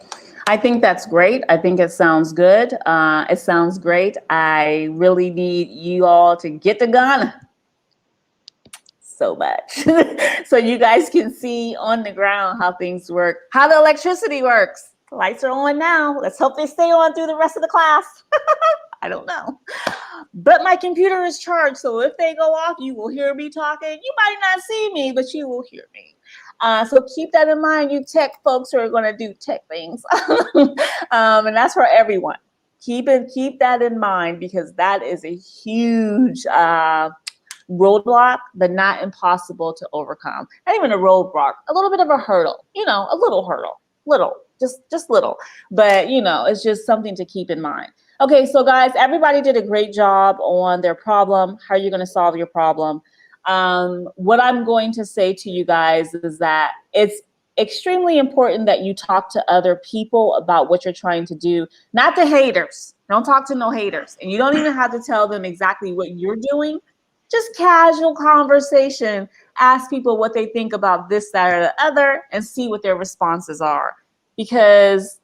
I think that's great. I think it sounds good. It sounds great. I really need you all to get to Ghana so much so you guys can see on the ground how things work, how the electricity works. The lights are on now. Let's hope they stay on through the rest of the class. I don't know. But my computer is charged, so if they go off, you will hear me talking. You might not see me, but you will hear me. So keep that in mind, you tech folks who are going to do tech things. And that's for everyone. Keep that in mind, because that is a huge roadblock, but not impossible to overcome. Not even a roadblock, a little bit of a hurdle, you know, a little hurdle, just little. But, you know, it's just something to keep in mind. Okay, so guys, everybody did a great job on their problem. How are you going to solve your problem? What I'm going to say to you guys is that it's extremely important that you talk to other people about what you're trying to do, not the haters. Don't talk to no haters. And you don't even have to tell them exactly what you're doing. Just casual conversation. Ask people what they think about this, that, or the other, and see what their responses are. Because,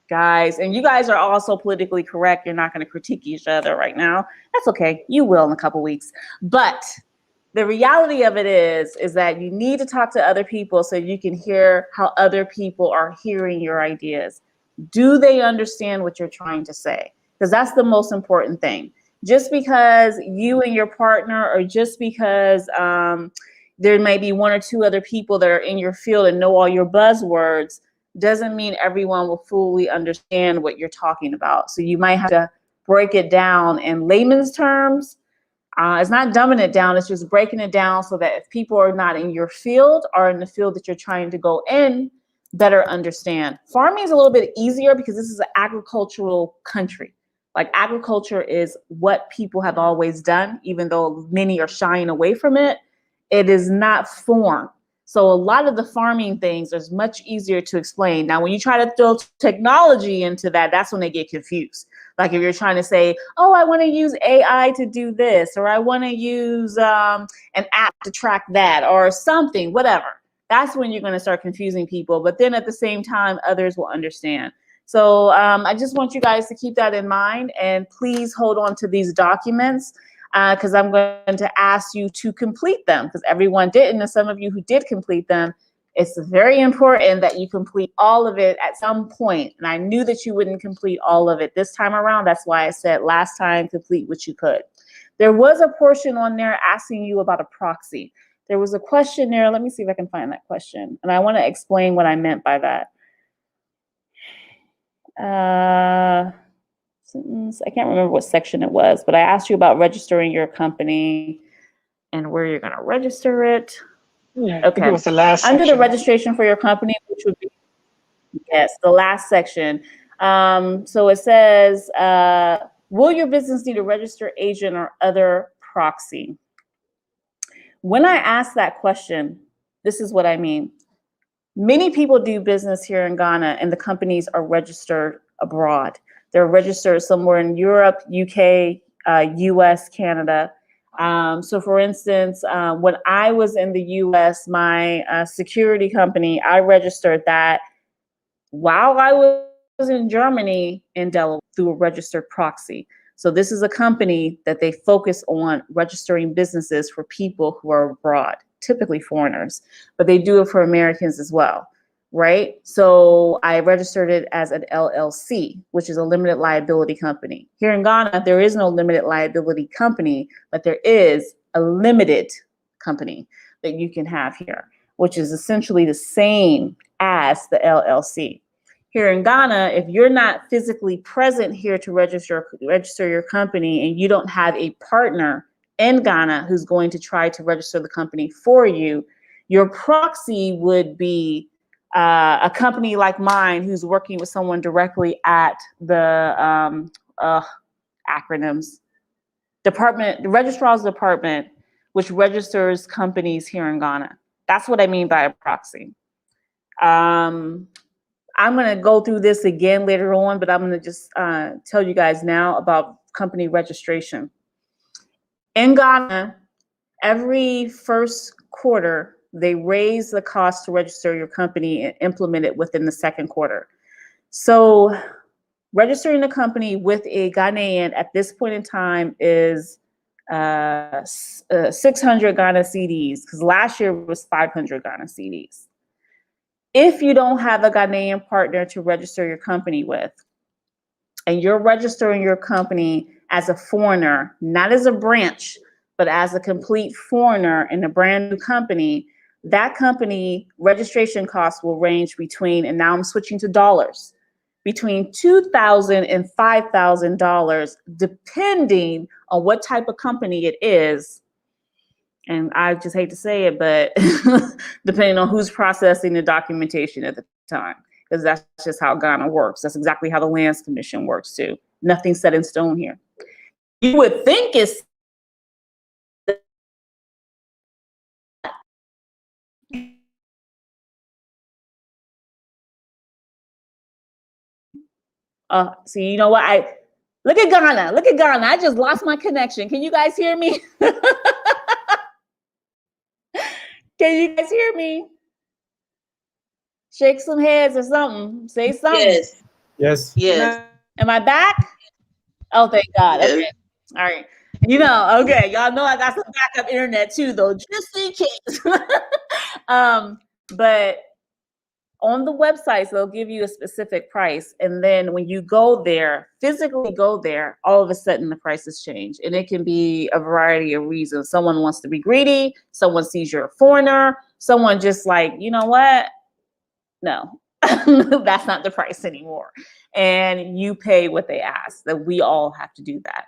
guys, and you guys are also politically correct. You're not going to critique each other right now. That's okay. You will in a couple weeks. But the reality of it is that you need to talk to other people so you can hear how other people are hearing your ideas. Do they understand what you're trying to say? Because that's the most important thing. Just because you and your partner, or just because there may be one or two other people that are in your field and know all your buzzwords, doesn't mean everyone will fully understand what you're talking about. So you might have to break it down in layman's terms. It's not dumbing it down, it's just breaking it down so that if people are not in your field or in the field that you're trying to go in, better understand. Farming is a little bit easier because this is an agricultural country. Like, agriculture is what people have always done, even though many are shying away from it. It is not foreign. So a lot of the farming things is much easier to explain. Now, when you try to throw technology into that, that's when they get confused. Like if you're trying to say, oh, I want to use AI to do this, or I want to use an app to track that, or something, whatever. That's when you're going to start confusing people. But then at the same time, others will understand. So I just want you guys to keep that in mind, and please hold on to these documents because I'm going to ask you to complete them, because everyone didn't, and some of you who did complete them, it's very important that you complete all of it at some point. And I knew that you wouldn't complete all of it this time around. That's why I said last time, complete what you could. There was a portion on there asking you about a proxy. There was a question there. Let me see if I can find that question. And I want to explain what I meant by that. Sentence. I can't remember what section it was, but I asked you about registering your company and where you're going to register it. Yeah, okay. I think it was the last Under section. the registration for your company, which would be, yes, the last section. So it says, will your business need a registered agent or other proxy? When I ask that question, this is what I mean. Many people do business here in Ghana, and the companies are registered abroad. They're registered somewhere in Europe, UK, US, Canada. So for instance, when I was in the US, my security company, I registered that while I was in Germany, in Delaware, through a registered proxy. So this is a company that they focus on registering businesses for people who are abroad, typically foreigners, but they do it for Americans as well, right? So I registered it as an LLC, which is a limited liability company. Here in Ghana, there is no limited liability company, but there is a limited company that you can have here, which is essentially the same as the LLC. Here in Ghana, if you're not physically present here to register your company, and you don't have a partner in Ghana who's going to try to register the company for you, your proxy would be a company like mine who's working with someone directly at the acronyms department, the registrar's department, which registers companies here in Ghana. That's what I mean by a proxy. I'm going to go through this again later on, but I'm going to just tell you guys now about company registration. In Ghana, every first quarter, they raise the cost to register your company and implement it within the second quarter. So registering a company with a Ghanaian at this point in time is 600 Ghana cedis, because last year was 500 Ghana cedis. If you don't have a Ghanaian partner to register your company with, and you're registering your company as a foreigner, not as a branch, but as a complete foreigner in a brand new company, that company registration costs will range between, and now I'm switching to dollars, between $2,000 and $5,000, depending on what type of company it is. And I just hate to say it, but depending on who's processing the documentation at the time, because that's just how Ghana works. That's exactly how the Lands Commission works too. Nothing set in stone here. You would think it's see, you know what? Look at Ghana. Look at Ghana. I just lost my connection. Can you guys hear me? Can you guys hear me? Shake some heads or something. Say something. Yes. Yes. Yes. Am I back? Oh, thank God. Yes. Okay. All right. You know, okay. Y'all know I got some backup internet too, though, just in case. But on the websites, they'll give you a specific price. And then when you go there, physically go there, all of a sudden the prices change. And it can be a variety of reasons. Someone wants to be greedy. Someone sees you're a foreigner. Someone just like, you know what? No, that's not the price anymore. And you pay what they ask. That we all have to do that.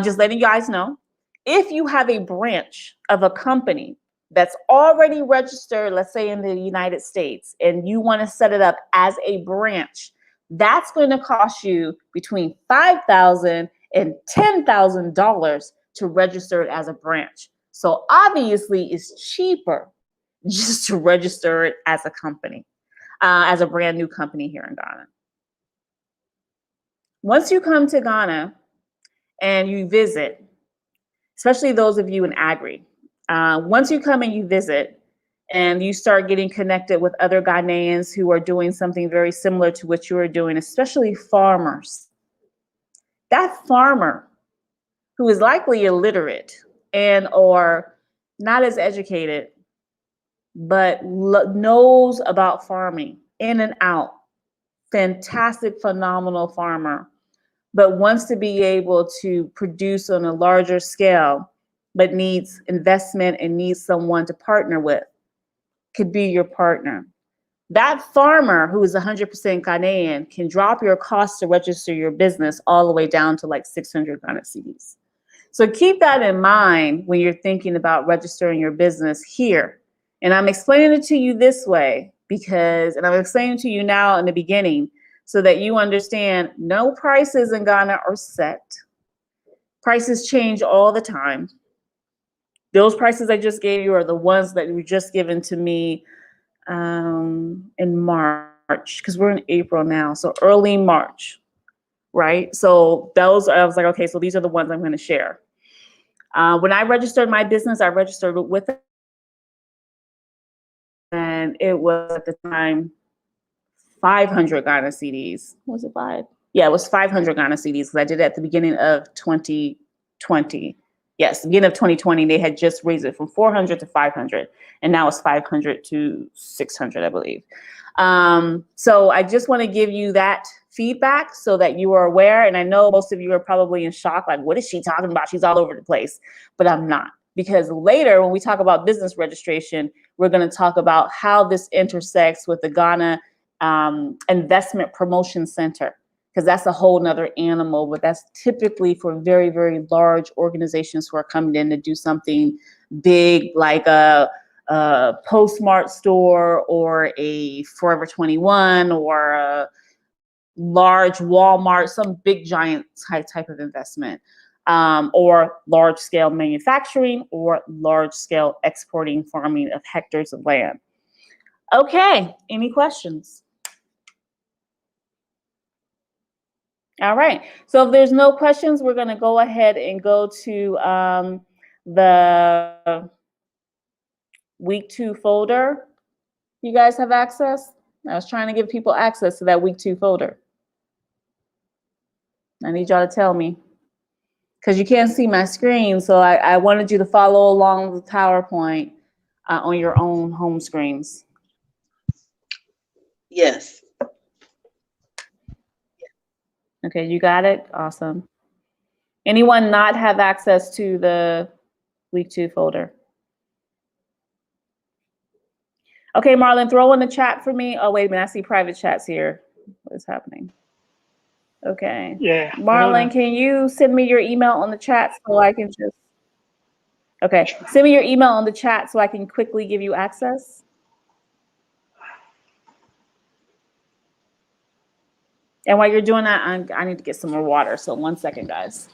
Just letting you guys know, if you have a branch of a company that's already registered, let's say in the United States, and you want to set it up as a branch, that's going to cost you between $5,000 and $10,000 to register it as a branch. So obviously it's cheaper just to register it as a company, as a brand new company here in Ghana. Once you come to Ghana and you visit, especially those of you in Agri, once you come and you visit and you start getting connected with other Ghanaians who are doing something very similar to what you are doing, especially farmers, that farmer who is likely illiterate and or not as educated, but knows about farming in and out, fantastic, phenomenal farmer, but wants to be able to produce on a larger scale, but needs investment and needs someone to partner with, could be your partner. That farmer who is 100% Ghanaian can drop your cost to register your business all the way down to like 600 Ghana cedis. So keep that in mind when you're thinking about registering your business here. And I'm explaining it to you this way because, and I'm explaining to you now in the beginning so that you understand no prices in Ghana are set. Prices change all the time. Those prices I just gave you are the ones that were just given to me in March, because we're in April now, so early March, right? So those, I was like, okay, so these are the ones I'm going to share. When I registered my business, I registered with it, and it was at the time 500 Ghana cedis. Was it 5? Yeah, it was 500 Ghana cedis because I did it at the beginning of 2020. Yes, the beginning of 2020, they had just raised it from 400 to 500, and now it's 500 to 600, I believe. So I just want to give you that feedback so that you are aware. And I know most of you are probably in shock, like, what is she talking about? She's all over the place. But I'm not, because later when we talk about business registration, we're going to talk about how this intersects with the Ghana Investment Promotion Center, because that's a whole nother animal, but that's typically for very, very large organizations who are coming in to do something big, like a Postmart store or a Forever 21 or a large Walmart, some big giant type of investment, or large scale manufacturing or large scale exporting farming of hectares of land. Okay, any questions? All right, so if there's no questions, we're going to go ahead and go to the week 2 folder. You guys have access? I was trying to give people access to that week 2 folder. I need y'all to tell me, because you can't see my screen, so I wanted you to follow along with PowerPoint on your own home screens. Yes. Okay, you got it? Awesome. Anyone not have access to the week 2 folder? Okay, Marlon, throw in the chat for me. Oh, wait a minute, I see private chats here. What is happening? Okay. Yeah. Marlon, can you send me your email on the chat so I can just, okay, send me your email on the chat so I can quickly give you access. And while you're doing that, I need to get some more water. So 1 second, guys.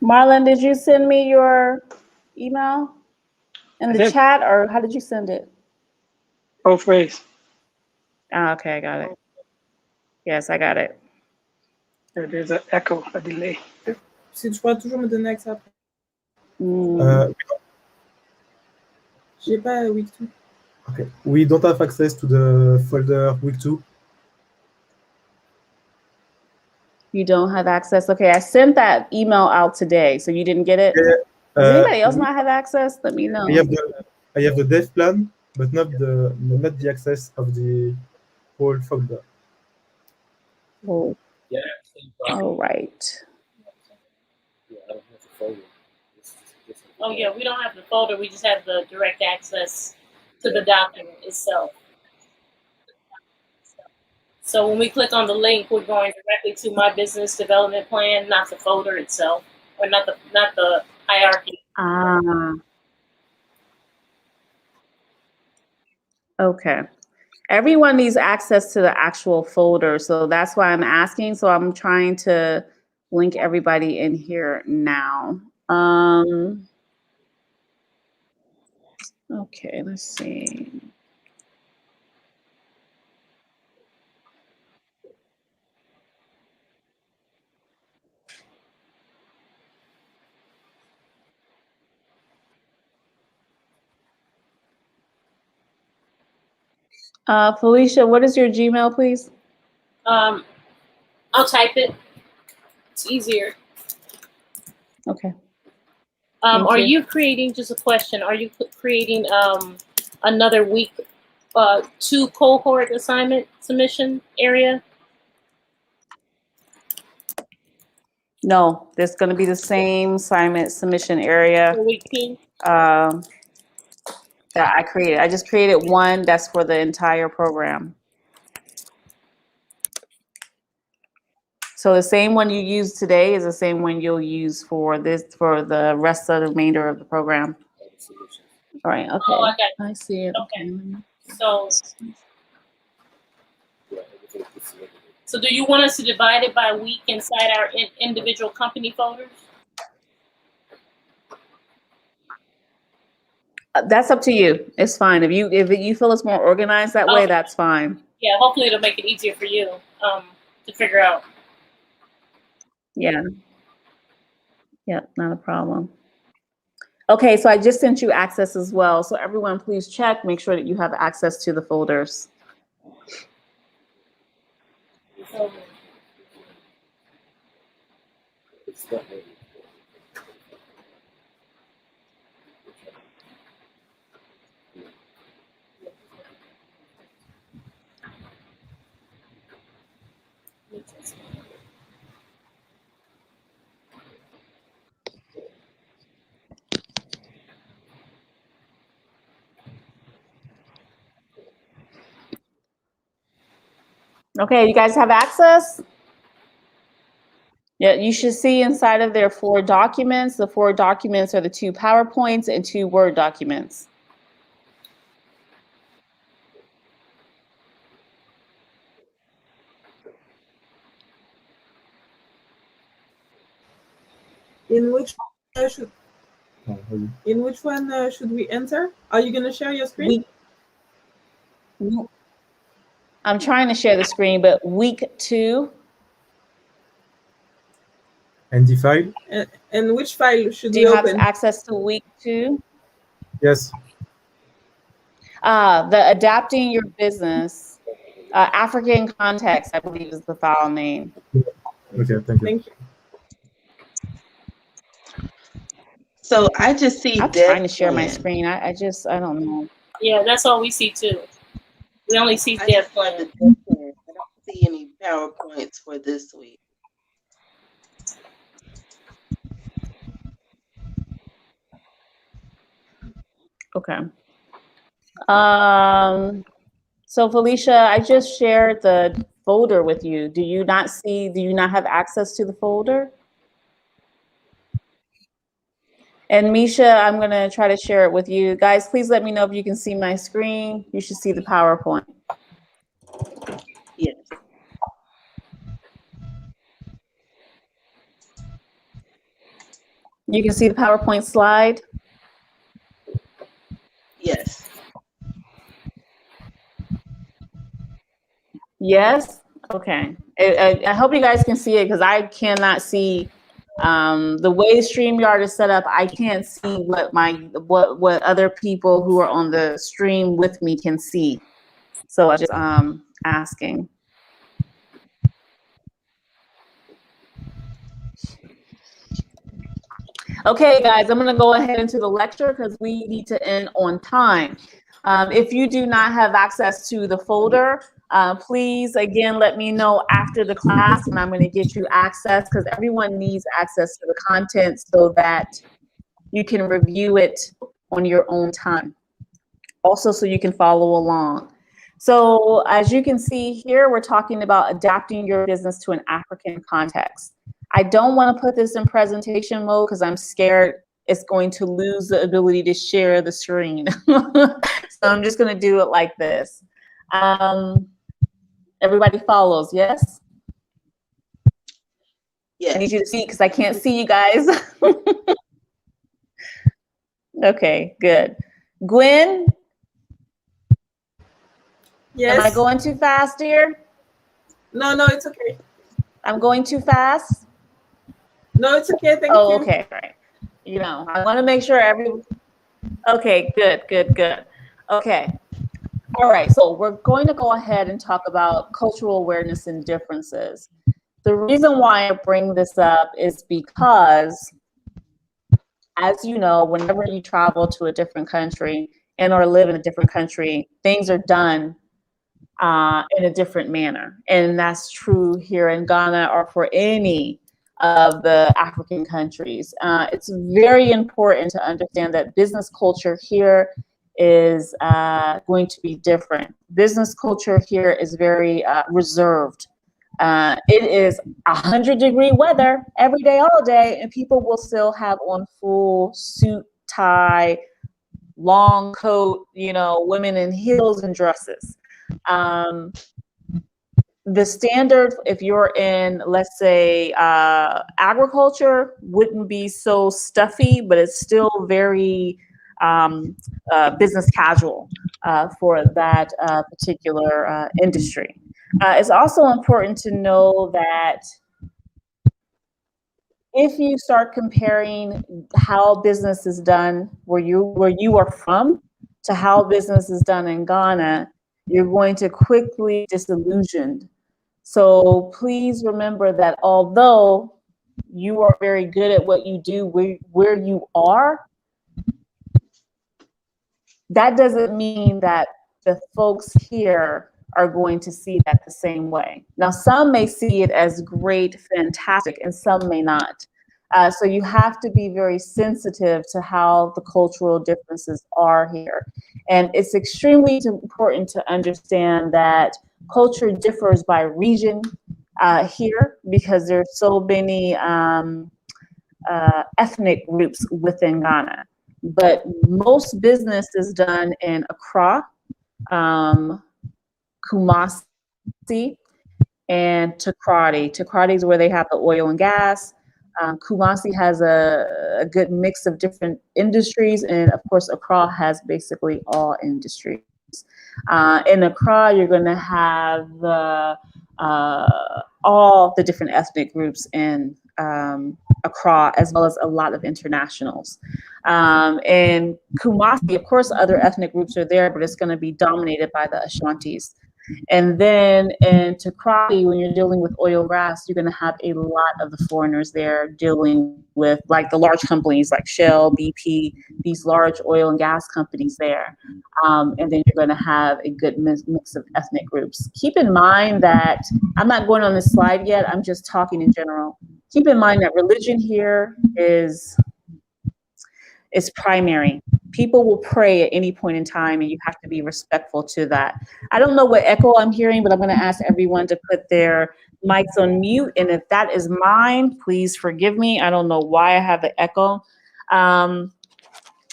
Marlon, did you send me your email in the chat, or how did you send it? Both ways. Ah, okay, I got it. Yes, I got it. There's an echo, a delay. Si tu pourras toujours me donner accès après. J'ai pas week 2. Okay. We don't have access to the folder week 2. You don't have access? Okay, I sent that email out today, so you didn't get it? Does anybody else not have access? Let me know. I have the dev plan, but not the access of the whole folder. Oh, Yeah. all right. Yeah, I don't have the folder. Oh yeah, we don't have the folder. We just have the direct access to the document itself. So when we click on the link, we're going directly to my business development plan, not the folder itself, or not the hierarchy. Ah. Okay. Everyone needs access to the actual folder, so that's why I'm asking. So I'm trying to link everybody in here now. Okay, let's see. Felicia, what is your Gmail, please? I'll type it. It's easier. Okay. Are you creating, just a question, are you creating another week 2 cohort assignment submission area? No, there's going to be the same assignment submission area For week 2? that I created. I just created one that's for the entire program. So the same one you use today is the same one you'll use for the rest of the remainder of the program. All right. Okay. Oh, I got it. I see it. Okay. So do you want us to divide it by week inside our individual company folders? That's up to you. It's fine. If you feel it's more organized that way, that's fine. Yeah, hopefully it'll make it easier for you to figure out. Yeah. Yeah, not a problem. Okay, so I just sent you access as well. So everyone, please check, make sure that you have access to the folders. Okay, you guys have access? Yeah, you should see inside of there 4 documents. The 4 documents are the 2 PowerPoints and 2 Word documents. In which should should we enter? Are you gonna share your screen? I'm trying to share the screen, but week 2. And the file? And which file should Do we you have open? access to week 2? Yes. The adapting your business, African context, I believe is the file name. Okay, thank you. Thank you. So I just see I'm trying to share my screen. I don't know. Yeah, that's all we see too. We only see I dev just saw plan. the dev plan. I don't see any PowerPoints for this week. Okay. So Felicia, I just shared the folder with you. Do you not have access to the folder? And Misha, I'm gonna try to share it with you. Guys, please let me know if you can see my screen. You should see the PowerPoint. Yes. You can see the PowerPoint slide? Yes. Yes? Okay. I hope you guys can see it because I cannot see the way StreamYard is set up. I can't see what other people who are on the stream with me can see. So I'm just asking. Okay, guys, I'm going to go ahead into the lecture because we need to end on time. If you do not have access to the folder, please, again, let me know after the class and I'm going to get you access because everyone needs access to the content so that you can review it on your own time. Also, so you can follow along. So as you can see here, we're talking about adapting your business to an African context. I don't want to put this in presentation mode because I'm scared it's going to lose the ability to share the screen. So I'm just going to do it like this. Everybody follows, yes? Yes. I need you to see because I can't see you guys. Okay, good. Gwen? Yes. Am I going too fast, dear? No, it's okay. I'm going too fast? No, it's okay. Thank you. Oh, okay, right. You know, I want to make sure okay, good. Okay. All right, so we're going to go ahead and talk about cultural awareness and differences. The reason why I bring this up is because, as you know, whenever you travel to a different country and or live in a different country, things are done in a different manner. And that's true here in Ghana or for any of the African countries. It's very important to understand that business culture here is going to be different. Business culture here is very reserved. It is 100-degree weather every day, all day, and people will still have on full suit, tie, long coat, you know, women in heels and dresses. The standard, if you're in, let's say, agriculture, wouldn't be so stuffy, but it's still very business casual for that particular industry. It's also important to know that if you start comparing how business is done where you are from to how business is done in Ghana, you're going to quickly disillusioned. So please remember that although you are very good at what you do where you are, that doesn't mean that the folks here are going to see that the same way. Now, some may see it as great, fantastic, and some may not. So you have to be very sensitive to how the cultural differences are here. And it's extremely important to understand that culture differs by region here because there's so many ethnic groups within Ghana. But most business is done in Accra, Kumasi, and Takoradi. Takoradi is where they have the oil and gas. Kumasi has a good mix of different industries, and of course, Accra has basically all industries. In Accra, you're going to have all the different ethnic groups in Accra, as well as a lot of internationals. In Kumasi, of course, other ethnic groups are there, but it's going to be dominated by the Ashantis. And then in Takoradi, when you're dealing with oil and gas, you're going to have a lot of the foreigners there dealing with like the large companies like Shell, BP, these large oil and gas companies there. And then you're going to have a good mix of ethnic groups. Keep in mind that I'm not going on this slide yet. I'm just talking in general. Keep in mind that religion here is primary. People will pray at any point in time, and you have to be respectful to that. I don't know what echo I'm hearing, but I'm going to ask everyone to put their mics on mute. And if that is mine, please forgive me. I don't know why I have the echo. But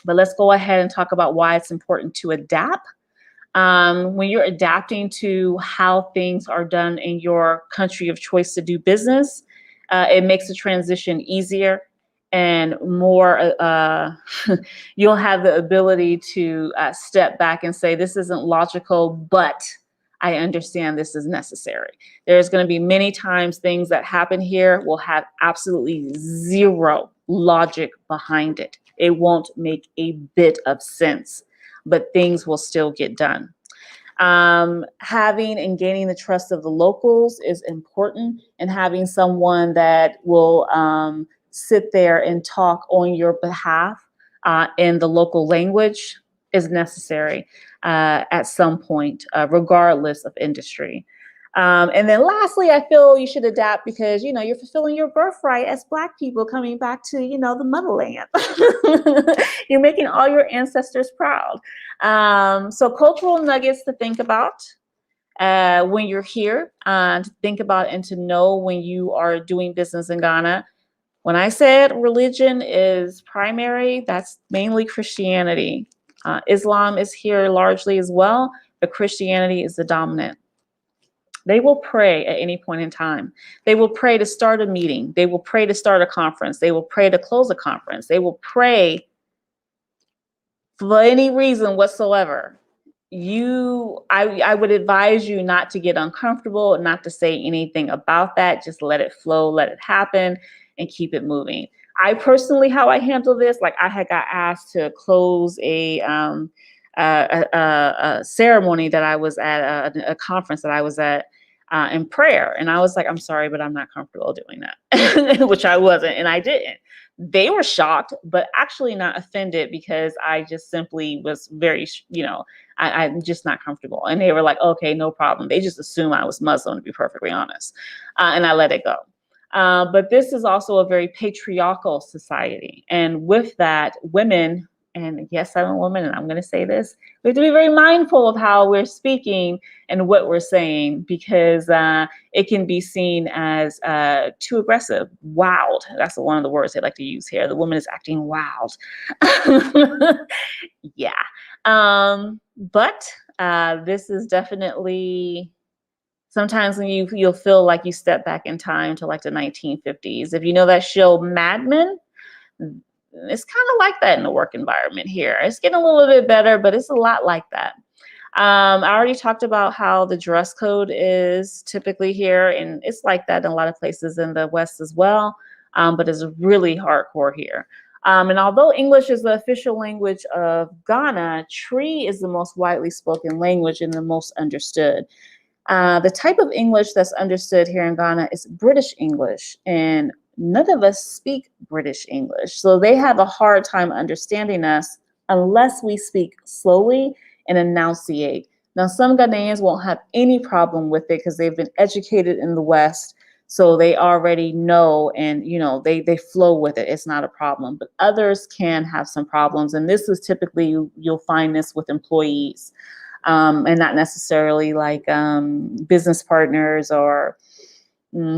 let's go ahead and talk about why it's important to adapt. When you're adapting to how things are done in your country of choice to do business, it makes the transition easier and more, you'll have the ability to step back and say, this isn't logical, but I understand this is necessary. There's going to be many times things that happen here will have absolutely zero logic behind it. It won't make a bit of sense, but things will still get done. Having and gaining the trust of the locals is important, and having someone that will sit there and talk on your behalf in the local language is necessary at some point, regardless of industry. And then lastly, I feel you should adapt because, you know, you're fulfilling your birthright as Black people coming back to, you know, the motherland. You're making all your ancestors proud. So cultural nuggets to think about when you're here, to think about and to know when you are doing business in Ghana. When I said religion is primary, that's mainly Christianity. Islam is here largely as well, but Christianity is the dominant. They will pray at any point in time. They will pray to start a meeting. They will pray to start a conference. They will pray to close a conference. They will pray for any reason whatsoever. I would advise you not to get uncomfortable, not to say anything about that. Just let it flow, let it happen, and keep it moving. I personally, how I handle this, like I had got asked to close a ceremony that I was at, a conference that I was at in prayer. And I was like, I'm sorry, but I'm not comfortable doing that, which I wasn't, and I didn't. They were shocked, but actually not offended because I just simply was very, you know, I'm just not comfortable. And they were like, okay, no problem. They just assumed I was Muslim, to be perfectly honest. And I let it go. But this is also a very patriarchal society. And with that, women, and yes, I'm a woman, and I'm going to say this, we have to be very mindful of how we're speaking and what we're saying, because it can be seen as too aggressive, wild. That's one of the words they like to use here. The woman is acting wild. Yeah. But this is definitely, sometimes when you'll feel like you step back in time to like the 1950s. If you know that show Mad Men, it's kind of like that in the work environment here. It's getting a little bit better, but it's a lot like that. I already talked about how the dress code is typically here, and it's like that in a lot of places in the West as well, but it's really hardcore here. And although English is the official language of Ghana, Tree is the most widely spoken language and the most understood. The type of English that's understood here in Ghana is British English, and none of us speak British English. So they have a hard time understanding us unless we speak slowly and enunciate. Now, some Ghanaians won't have any problem with it because they've been educated in the West. So they already know, and you know, they flow with it. It's not a problem, but others can have some problems. And this is typically, you'll find this with employees. and not necessarily like business partners or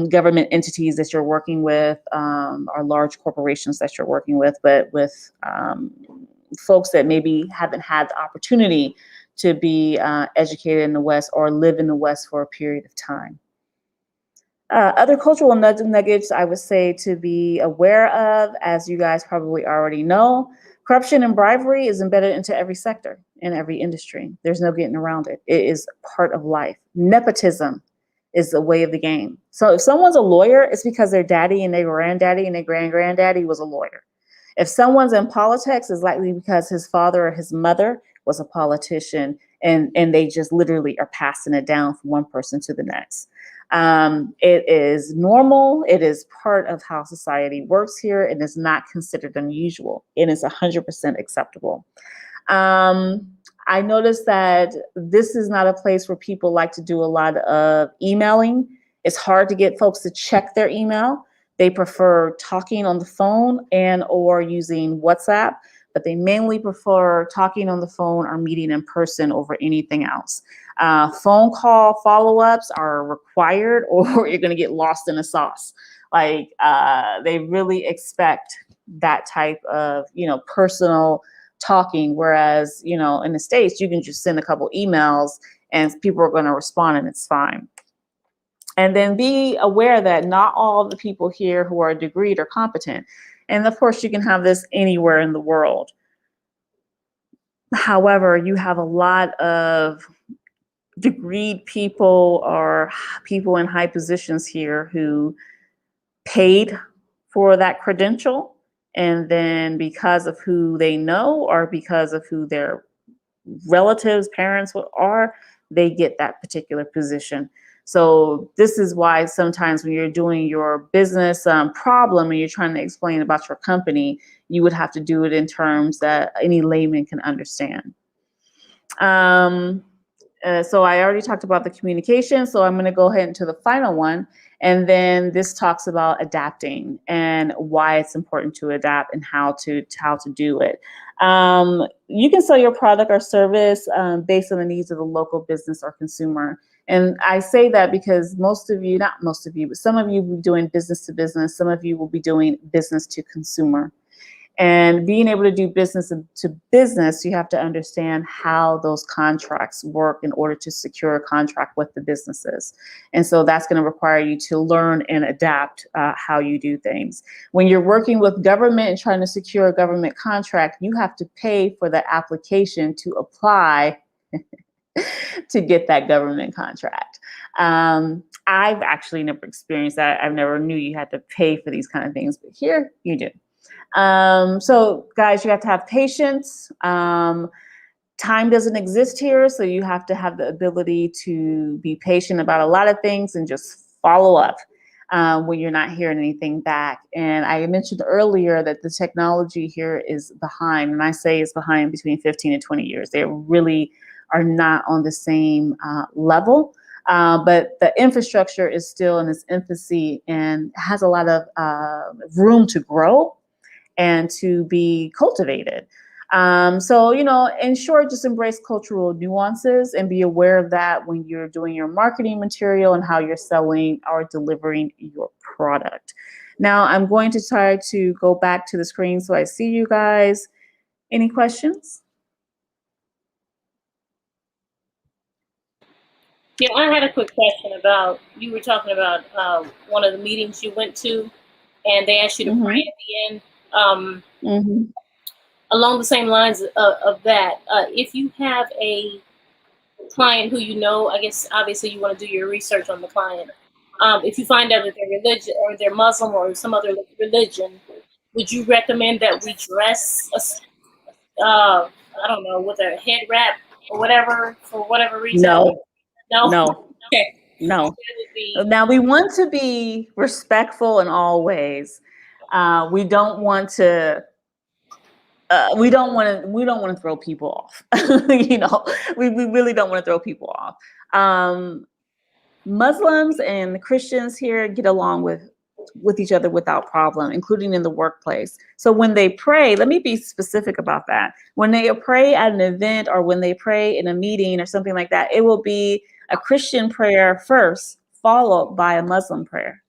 government entities that you're working with, or large corporations that you're working with, but with folks that maybe haven't had the opportunity to be educated in the West or live in the West for a period of time. Other cultural nuggets I would say to be aware of, as you guys probably already know, corruption and bribery is embedded into every sector, in every industry. There's no getting around it. It is part of life. Nepotism is the way of the game. So if someone's a lawyer, it's because their daddy and their granddaddy and their granddaddy was a lawyer. If someone's in politics, it's likely because his father or his mother was a politician, and they just literally are passing it down from one person to the next. It is normal. It is part of how society works here, and is not considered unusual. It is 100% acceptable. I noticed that this is not a place where people like to do a lot of emailing. It's hard to get folks to check their email. They prefer talking on the phone and or using WhatsApp, but they mainly prefer talking on the phone or meeting in person over anything else. Phone call follow-ups are required, or you're going to get lost in the sauce. Like they really expect that type of, personal talking. Whereas, in the States, you can just send a couple emails and people are going to respond and it's fine. And then be aware that not all the people here who are degreed are competent. And of course, you can have this anywhere in the world. However, you have a lot of degreed people or people in high positions here who paid for that credential. And then because of who they know or because of who their relatives, parents are, they get that particular position. So this is why sometimes when you're doing your business problem and you're trying to explain about your company, you would have to do it in terms that any layman can understand. So I already talked about the communication, so I'm going to go ahead into the final one. And then this talks about adapting and why it's important to adapt and how to do it. You can sell your product or service based on the needs of the local business or consumer. And I say that because most of you, not most of you, but some of you will be doing business to business. Some of you will be doing business to consumer. And being able to do business to business, you have to understand how those contracts work in order to secure a contract with the businesses. And so that's going to require you to learn and adapt how you do things. When you're working with government and trying to secure a government contract, you have to pay for the application to apply to get that government contract. I've actually never experienced that. I've never knew you had to pay for these kind of things, but here you do. So guys, you have to have patience. Time doesn't exist here, so you have to have the ability to be patient about a lot of things and just follow up when you're not hearing anything back. And I mentioned earlier that the technology here is behind, and I say it's behind between 15 and 20 years. They really are not on the same level. But the infrastructure is still in its infancy and has a lot of room to grow and to be cultivated. So, in short, just embrace cultural nuances and be aware of that when you're doing your marketing material and how you're selling or delivering your product. Now, I'm going to try to go back to the screen so I see you guys. Any questions? Yeah, I had a quick question about, you were talking about one of the meetings you went to, and they asked you to pray at the end. Along the same lines of that, if you have a client who I guess obviously you want to do your research on the client. If you find out that they're religious or they're Muslim or some other religion, would you recommend that we dress, I don't know, with a head wrap or whatever for whatever reason? No. Okay. No. Now we want to be respectful in all ways. We don't want to. We don't want to throw people off. We really don't want to throw people off. Muslims and Christians here get along with with each other without problem, including in the workplace. So when they pray, let me be specific about that. When they pray at an event or when they pray in a meeting or something like that, it will be a Christian prayer first, followed by a Muslim prayer.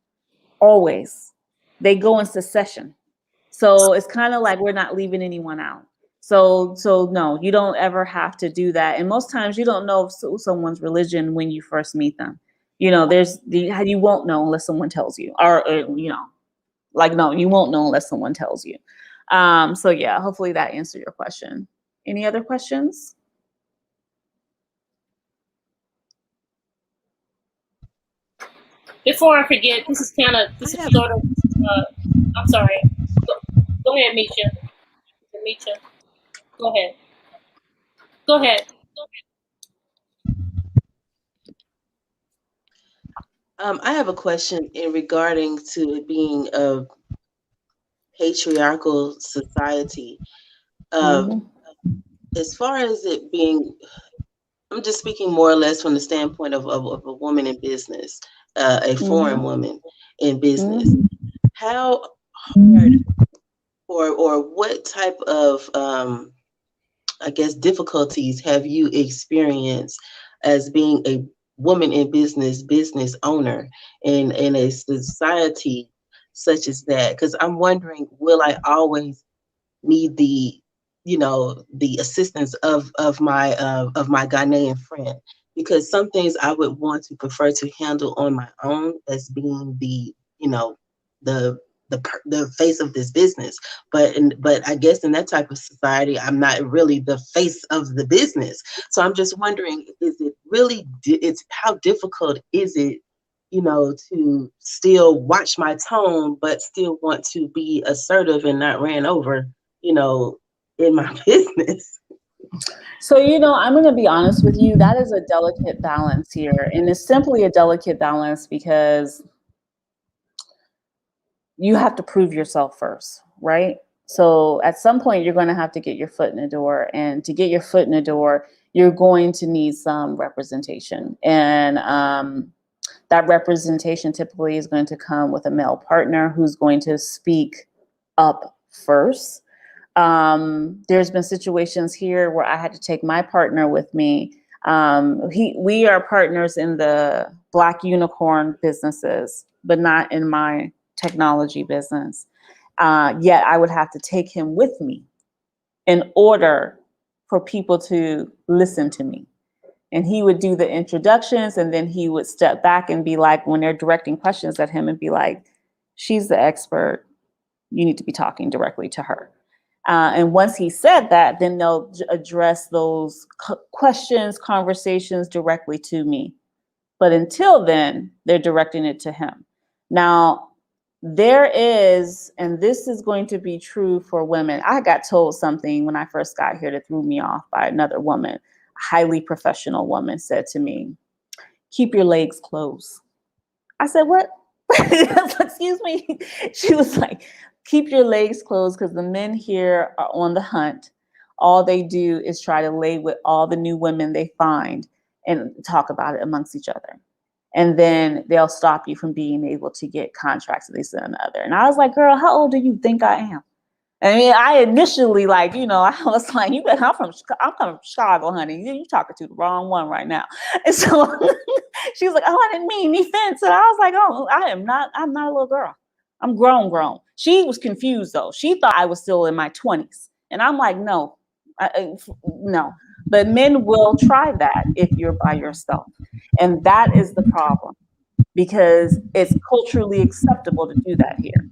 Always. They go in succession. So it's kind of like we're not leaving anyone out. So no, you don't ever have to do that. And most times you don't know someone's religion when you first meet them. You know, you won't know unless someone tells you, or you know, like, no, you won't know unless someone tells you. So yeah, hopefully that answered your question. Any other questions? Before I forget, this is sort of, I'm sorry. Go ahead, Misha. Misha, go ahead. Go ahead. I have a question in regarding to it being a patriarchal society. As far as it being, I'm just speaking more or less from the standpoint of a woman in business, a foreign woman in business. How hard or what type of, I guess, difficulties have you experienced as being a woman in business owner in a society such as that? Because I'm wondering, will I always need the, you know, the assistance of my Ghanaian friend? Because some things I would want to prefer to handle on my own as being the, you know, the face of this business, but I guess in that type of society, I'm not really the face of the business. So I'm just wondering, is it really? It's how difficult is it, you know, to still watch my tone, but still want to be assertive and not ran over, you know, in my business? So, you know, I'm going to be honest with you. That is a delicate balance here, and it's simply a delicate balance because you have to prove yourself first, right? So at some point, you're going to have to get your foot in the door. And to get your foot in the door, you're going to need some representation. And that representation typically is going to come with a male partner who's going to speak up first. There's been situations here where I had to take my partner with me. We are partners in the Blackunicorn businesses, but not in my technology business. Yet I would have to take him with me in order for people to listen to me. And he would do the introductions, and then he would step back and be like, when they're directing questions at him, and be like, she's the expert. You need to be talking directly to her. And once he said that, then they'll address those questions, conversations directly to me. But until then, they're directing it to him. Now, there is, and this is going to be true for women. I got told something when I first got here that threw me off by another woman. A highly professional woman said to me, keep your legs closed. I said, what? Excuse me. She was like, keep your legs closed because the men here are on the hunt. All they do is try to lay with all the new women they find and talk about it amongst each other. And then they'll stop you from being able to get contracts, this and another. And I was like, girl, how old do you think I am? I mean, I initially, like, you know, I was like, I'm from Chicago, honey. You're talking to the wrong one right now. And so she was like, oh, I didn't mean any offense. And I was like, oh, I'm not a little girl. I'm grown. She was confused though. She thought I was still in my 20s. And I'm like, no. But men will try that if you're by yourself. And that is the problem, because it's culturally acceptable to do that here.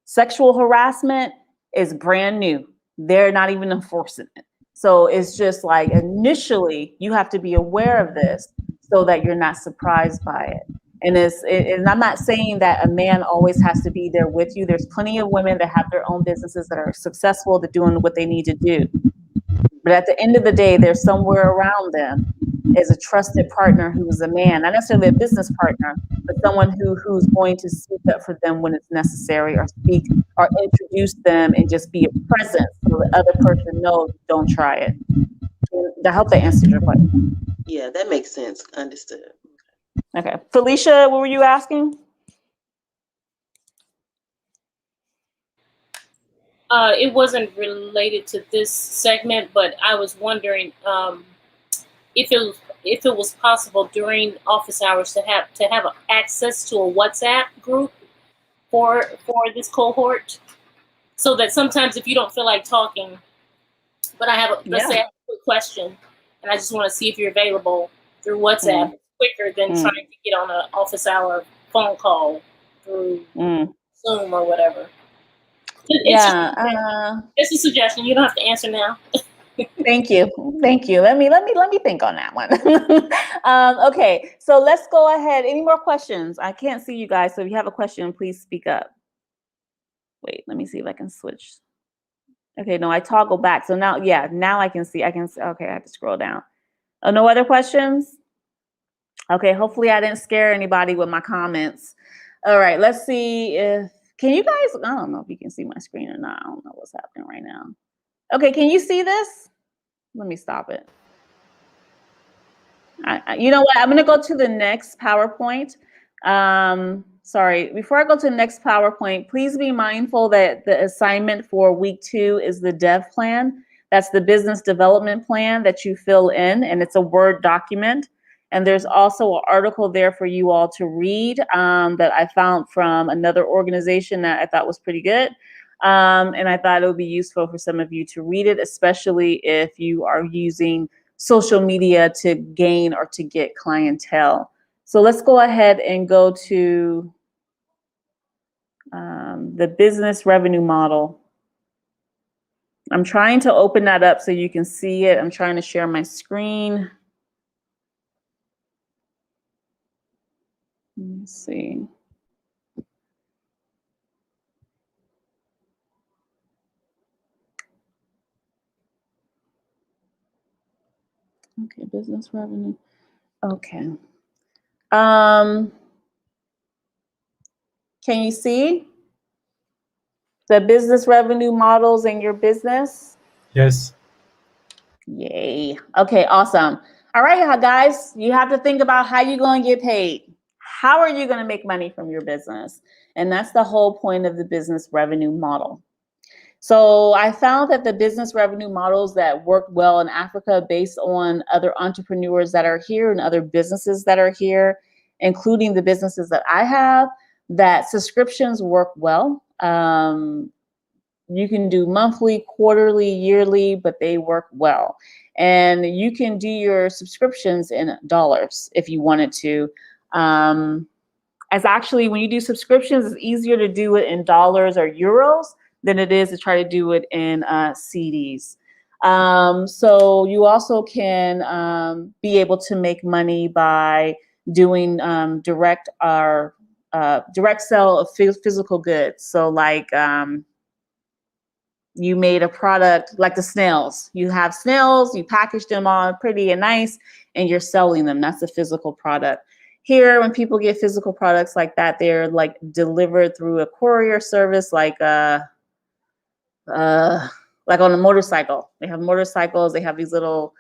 Sexual harassment is brand new. They're not even enforcing it. So it's just like, initially you have to be aware of this so that you're not surprised by it. And I'm not saying that a man always has to be there with you. There's plenty of women that have their own businesses that are successful, that doing what they need to do. But at the end of the day, there's somewhere around them is a trusted partner who is a man, not necessarily a business partner, but someone who's going to speak up for them when it's necessary, or speak or introduce them and just be a presence so the other person knows, don't try it. I hope that answered your question. Yeah, that makes sense. Understood. Okay. Felicia, what were you asking? It wasn't related to this segment, but I was wondering if it was possible during office hours to have access to a WhatsApp group for this cohort, so that sometimes if you don't feel like talking, but I have let's say I have a quick question, and I just want to see if you're available through WhatsApp. It's quicker than trying to get on an office hour phone call through Zoom or whatever. It's a suggestion. You don't have to answer now. Thank you. Let me think on that one. Okay, so let's go ahead. Any more questions? I can't see you guys, so if you have a question, please speak up. Wait, let me see if I can switch. Okay, no, I toggle back. So now, yeah, now I can see. Okay, I have to scroll down. Oh, no other questions? Okay, hopefully I didn't scare anybody with my comments. All right, let's see if, can you guys, I don't know if you can see my screen or not. I don't know what's happening right now. Okay, can you see this? Let me stop it. You know what? I'm going to go to the next PowerPoint. Sorry, before I go to the next PowerPoint, please be mindful that the assignment for week 2 is the dev plan. That's the business development plan that you fill in, and it's a Word document. And there's also an article there for you all to read that I found from another organization that I thought was pretty good. And I thought it would be useful for some of you to read it, especially if you are using social media to gain or to get clientele. So let's go ahead and go to the business revenue model. I'm trying to open that up so you can see it. I'm trying to share my screen. Let's see. Okay, business revenue. Okay. Can you see the business revenue models in your business? Yes. Yay. Okay, awesome. All right, guys, you have to think about how you're going to get paid. How are you going to make money from your business? And that's the whole point of the business revenue model. So I found that the business revenue models that work well in Africa based on other entrepreneurs that are here and other businesses that are here, including the businesses that I have, that subscriptions work well. You can do monthly, quarterly, yearly, but they work well. And you can do your subscriptions in dollars if you wanted to. As actually, when you do subscriptions, it's easier to do it in dollars or euros than it is to try to do it in CDs. So you also can be able to make money by doing direct sell of physical goods. So like you made a product like the snails. You have snails, you package them all pretty and nice, and you're selling them. That's a physical product. Here, when people get physical products like that, they're like delivered through a courier service, like on a motorcycle. They have motorcycles. They have these little,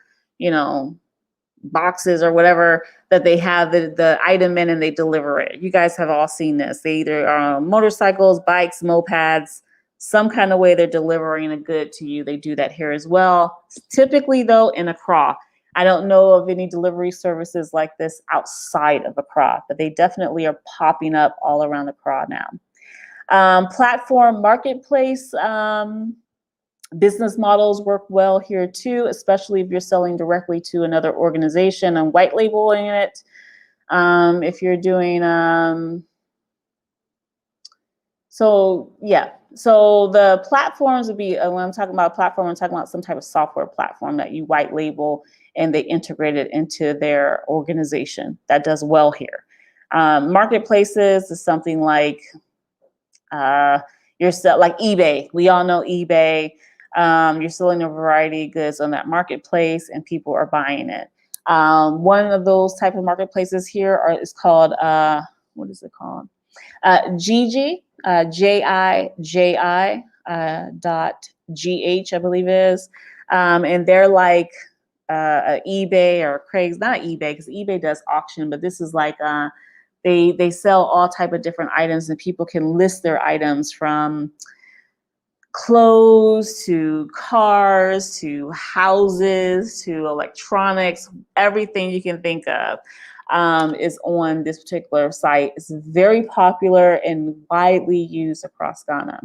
boxes or whatever that they have the item in, and they deliver it. You guys have all seen this. They either are on motorcycles, bikes, mopeds, some kind of way they're delivering a good to you. They do that here as well. Typically, though, in Accra. I don't know of any delivery services like this outside of Accra, but they definitely are popping up all around Accra now. Platform marketplace business models work well here too, especially if you're selling directly to another organization and white labeling it. If you're doing, so the platforms would be, when I'm talking about platform, I'm talking about some type of software platform that you white label and they integrate it into their organization. That does well here. Marketplaces is something like like eBay. We all know eBay. You're selling a variety of goods on that marketplace and people are buying it. One of those type of marketplaces here is called, what is it called? Gigi, JIJI .gh, I believe it is. And they're like eBay or Craigslist, not eBay, because eBay does auction, but this is like, they sell all type of different items and people can list their items from clothes to cars to houses to electronics, everything you can think of is on this particular site. It's very popular and widely used across Ghana.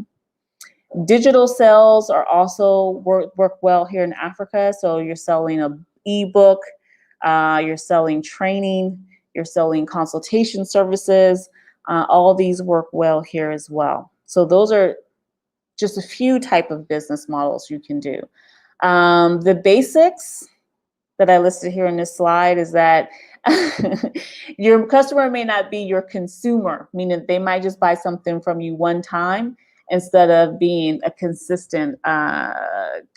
Digital sales are also work well here in Africa. So you're selling an ebook, you're selling training, you're selling consultation services. All these work well here as well. So those are just a few type of business models you can do. The basics that I listed here in this slide is that your customer may not be your consumer, meaning they might just buy something from you one time instead of being a consistent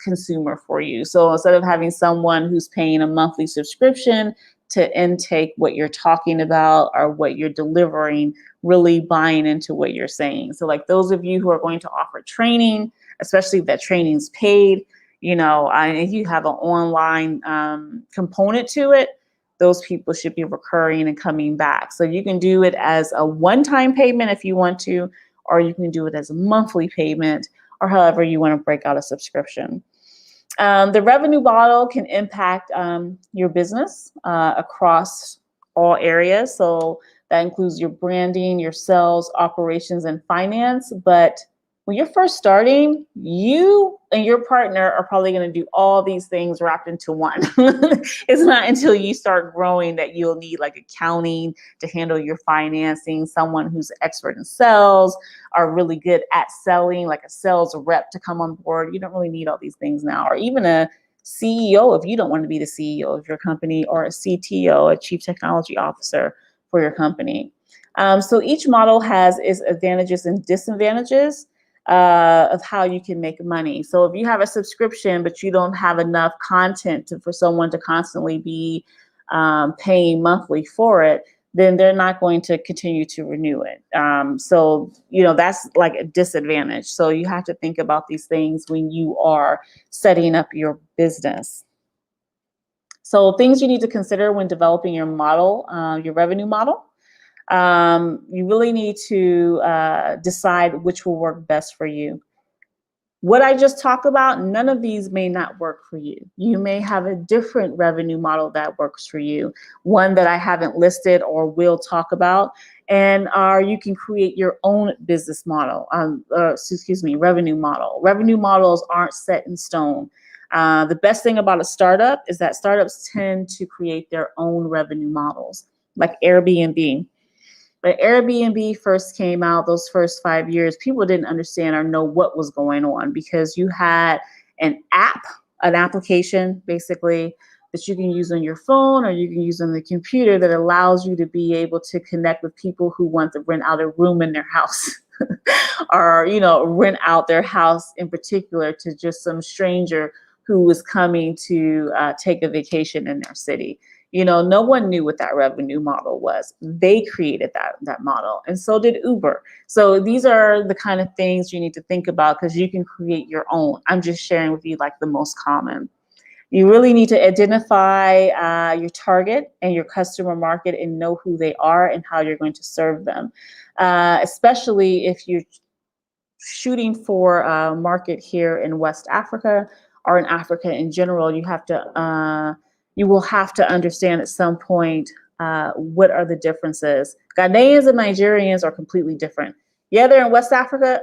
consumer for you. So instead of having someone who's paying a monthly subscription to intake what you're talking about or what you're delivering, really buying into what you're saying. So like those of you who are going to offer training, especially if that training's paid, you know, if you have an online component to it, those people should be recurring and coming back. So you can do it as a one-time payment if you want to, or you can do it as a monthly payment, or however you want to break out a subscription. The revenue model can impact your business across all areas. So that includes your branding, your sales, operations, and finance. But when you're first starting, you and your partner are probably going to do all these things wrapped into one. It's not until you start growing that you'll need like accounting to handle your financing, someone who's an expert in sales, are really good at selling, like a sales rep to come on board. You don't really need all these things now, or even a CEO if you don't want to be the CEO of your company, or a CTO, a chief technology officer for your company. So each model has its advantages and disadvantages of how you can make money. So if you have a subscription, but you don't have enough content for someone to constantly be paying monthly for it, then they're not going to continue to renew it. So, you know, that's like a disadvantage. So you have to think about these things when you are setting up your business. So things you need to consider when developing your model, your revenue model. You really need to decide which will work best for you. What I just talked about, none of these may not work for you. You may have a different revenue model that works for you, one that I haven't listed or will talk about, and you can create your own business model, revenue model. Revenue models aren't set in stone. The best thing about a startup is that startups tend to create their own revenue models, like Airbnb. When Airbnb first came out, those first 5 years, people didn't understand or know what was going on because you had an application basically that you can use on your phone or you can use on the computer that allows you to be able to connect with people who want to rent out a room in their house or, you know, rent out their house in particular to just some stranger who was coming to take a vacation in their city. You know, no one knew what that revenue model was. They created that model, and so did Uber. So these are the kind of things you need to think about because you can create your own. I'm just sharing with you like the most common. You really need to identify your target and your customer market and know who they are and how you're going to serve them, especially if you're shooting for a market here in West Africa or in Africa in general. You will have to understand at some point what are the differences. Ghanaians and Nigerians are completely different. Yeah, they're in West Africa,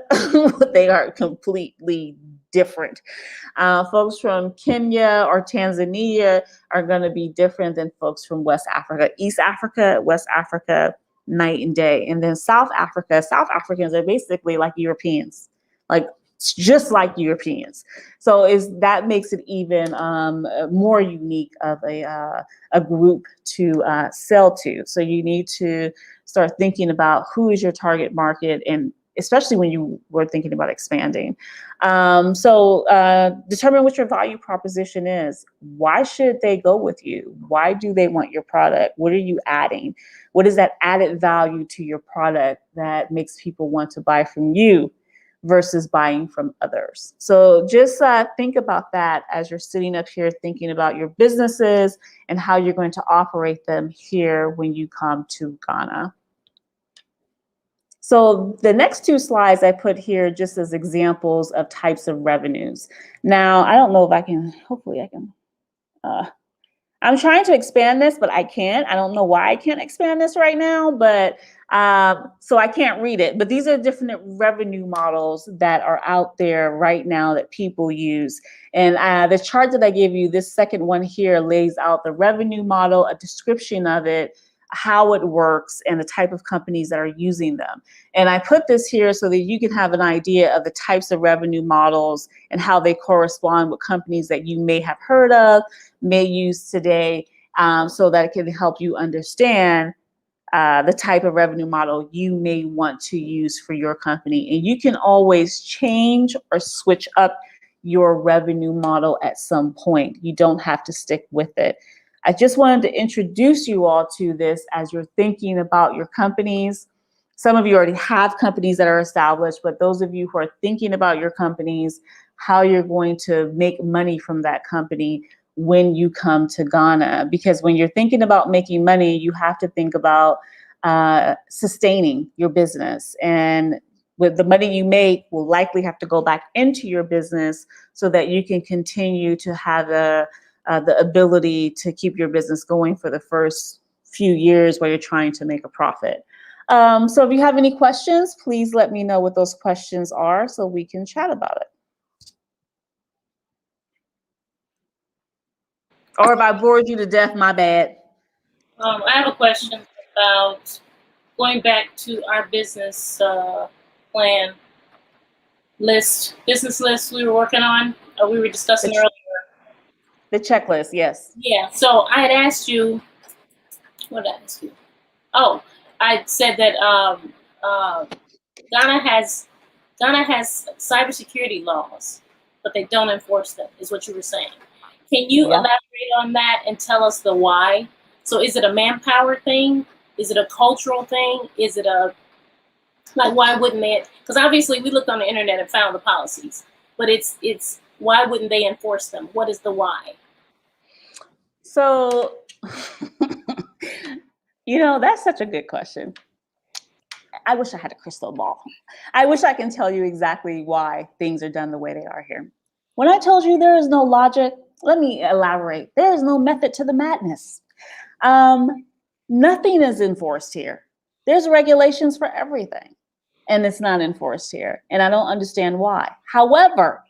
but they are completely different. Folks from Kenya or Tanzania are going to be different than folks from West Africa. East Africa, West Africa, night and day. And then South Africa, South Africans are basically like Europeans, like just like Europeans. So that makes it even more unique of a group to sell to. So you need to start thinking about who is your target market, and especially when you were thinking about expanding. Determine what your value proposition is. Why should they go with you? Why do they want your product? What are you adding? What is that added value to your product that makes people want to buy from you versus buying from others? So just think about that as you're sitting up here thinking about your businesses and how you're going to operate them here when you come to Ghana. So the next two slides I put here just as examples of types of revenues. Now, I don't know if I can, hopefully I can, I'm trying to expand this, but I can't. I don't know why I can't expand this right now, but so I can't read it. But these are different revenue models that are out there right now that people use. And the chart that I gave you, this second one here, lays out the revenue model, a description of it, how it works, and the type of companies that are using them. And I put this here so that you can have an idea of the types of revenue models and how they correspond with companies that you may have heard of, may use today, so that it can help you understand the type of revenue model you may want to use for your company. And you can always change or switch up your revenue model at some point. You don't have to stick with it. I just wanted to introduce you all to this as you're thinking about your companies. Some of you already have companies that are established, but those of you who are thinking about your companies, how you're going to make money from that company when you come to Ghana. Because when you're thinking about making money, you have to think about sustaining your business. And with the money you make will likely have to go back into your business so that you can continue to have the ability to keep your business going for the first few years while you're trying to make a profit. So if you have any questions, please let me know what those questions are so we can chat about it. Or if I bored you to death, my bad. I have a question about going back to our business plan list, business list we were working on, we were discussing earlier. The checklist, yes. Yeah, so I had asked you, what did I ask you? Oh, I said that Ghana has cybersecurity laws, but they don't enforce them, is what you were saying. Can you elaborate on that and tell us the why? So is it a manpower thing? Is it a cultural thing? Is it a, like, why wouldn't they? Because obviously we looked on the internet and found the policies, but it's why wouldn't they enforce them? What is the why? So, you know, that's such a good question. I wish I had a crystal ball. I wish I can tell you exactly why things are done the way they are here. When I told you there is no logic, let me elaborate. There is no method to the madness. Nothing is enforced here. There's regulations for everything, and it's not enforced here. And I don't understand why. However,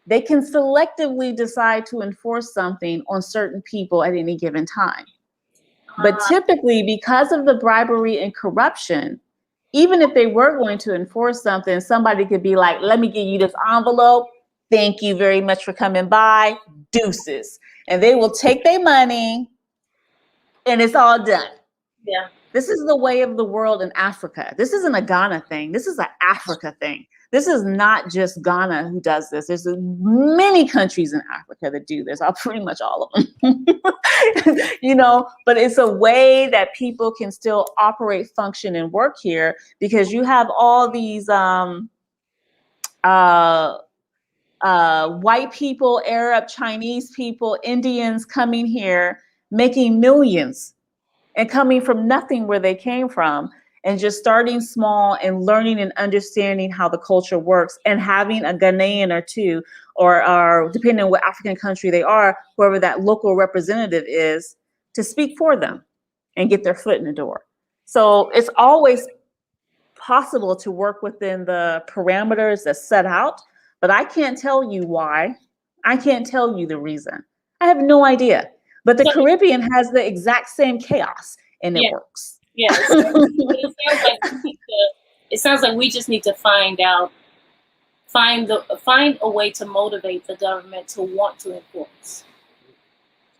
they can selectively decide to enforce something on certain people at any given time. But typically, because of the bribery and corruption, even if they were going to enforce something, somebody could be like, let me give you this envelope. Thank you very much for coming by. Deuces. And they will take their money and it's all done. Yeah. This is the way of the world in Africa. This isn't a Ghana thing. This is an Africa thing. This is not just Ghana who does this. There's many countries in Africa that do this. Pretty much all of them. You know, but it's a way that people can still operate, function, and work here because you have all these white people, Arab, Chinese people, Indians coming here, making millions and coming from nothing where they came from and just starting small and learning and understanding how the culture works and having a Ghanaian or two, or depending on what African country they are, whoever that local representative is, to speak for them and get their foot in the door. So it's always possible to work within the parameters that's set out, but I can't tell you why. I can't tell you the reason. I have no idea. But the Caribbean has the exact same chaos, and it works. Yeah, it sounds like we just need to find a way to motivate the government to want to enforce.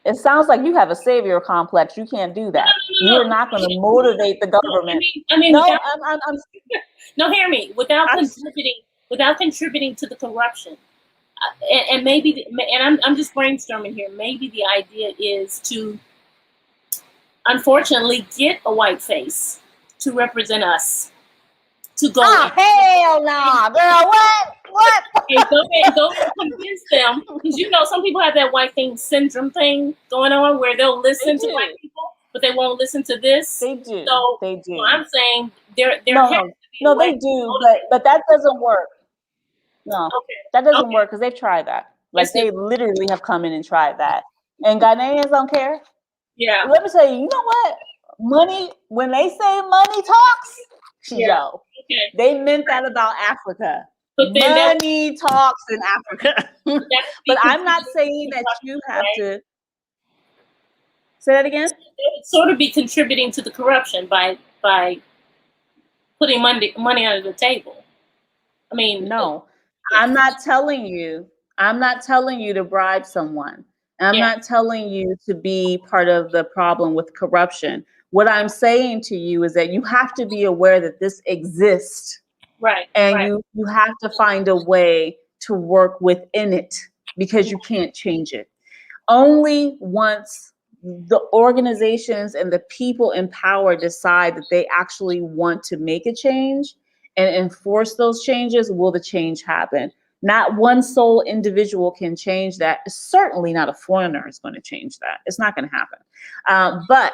It sounds like you have a savior complex. You can't do that. No. You're not going to motivate the government. I mean, no, no, hear me. Without contributing to the corruption. And maybe, I'm just brainstorming here. Maybe the idea is to, unfortunately, get a white face to represent us. To go. Oh, hell no, girl! What? And go and convince them, because you know some people have that white thing syndrome thing going on where they'll listen to white people, but they won't listen to this. They do. So they do. So I'm saying there has to No, they do, but that doesn't work. No, Okay. that doesn't Okay. work because they've tried that. Like That's they different. literally have come in and tried that. And Ghanaians don't care. Yeah. Let me tell you, you know what? Money, when they say money talks, Yeah. yo, Okay. they meant that about Africa. But then that Money talks in Africa. would be But I'm not contributing saying to that you corruption, have right? to say that again. It would sort of be contributing to the corruption by putting money under the table. I mean, No, I'm not telling you. I'm not telling you to bribe someone. I'm yeah. not telling you to be part of the problem with corruption. What I'm saying to you is that you have to be aware that this exists, Right. and Right. you have to find a way to work within it because you can't change it. Only once the organizations and the people in power decide that they actually want to make a change and enforce those changes will the change happen. Not one sole individual can change that. Certainly not a foreigner is going to change that. It's not going to happen. But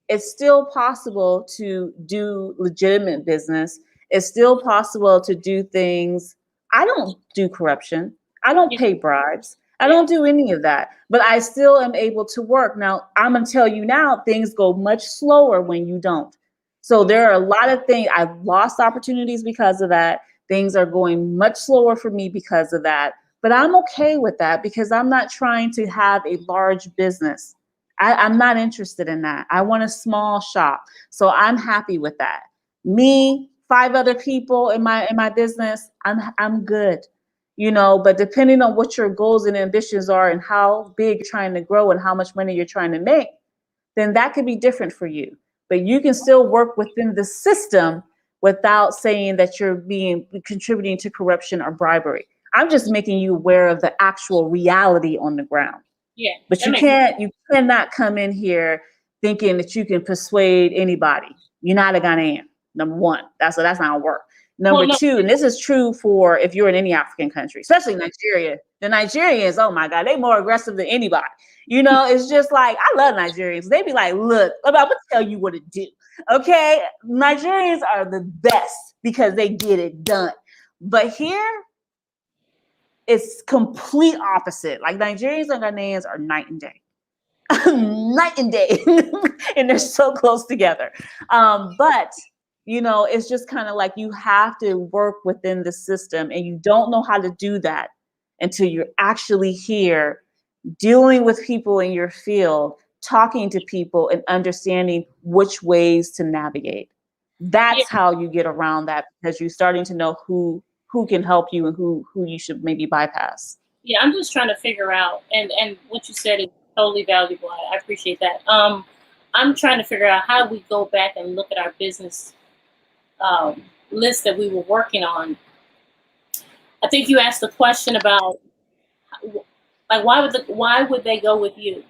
it's still possible to do legitimate business. It's still possible to do things. I don't do corruption. I don't pay bribes. I don't do any of that, but I still am able to work. Now, I'm going to tell you now, things go much slower when you don't. So there are a lot of things. I've lost opportunities because of that. Things are going much slower for me because of that. But I'm okay with that because I'm not trying to have a large business. I'm not interested in that. I want a small shop. So I'm happy with that. Me, 5 other people in my business, I'm good. You know, but depending on what your goals and ambitions are and how big you're trying to grow and how much money you're trying to make, then that could be different for you. But you can still work within the system without saying that you're contributing to corruption or bribery. I'm just making you aware of the actual reality on the ground. Yeah. But you cannot come in here thinking that you can persuade anybody. You're not a Ghanaian, number one. That's not gonna work. Number two, and this is true for if you're in any African country, especially Nigeria. The Nigerians, oh my God, they more aggressive than anybody. You know, it's just like, I love Nigerians. They be like, look, I'm gonna tell you what to do. Okay, Nigerians are the best because they get it done. But here, it's complete opposite. Like Nigerians and Ghanaians are night and day. Night and day. And they're so close together. But you know, it's just kind of like you have to work within the system, and you don't know how to do that until you're actually here dealing with people in your field, talking to people and understanding which ways to navigate. That's how you get around that, because you're starting to know who can help you and who you should maybe bypass. Yeah, I'm just trying to figure out, and what you said is totally valuable. I appreciate that. I'm trying to figure out how we go back and look at our business list that we were working on. I think you asked the question about, like, why would they go with you?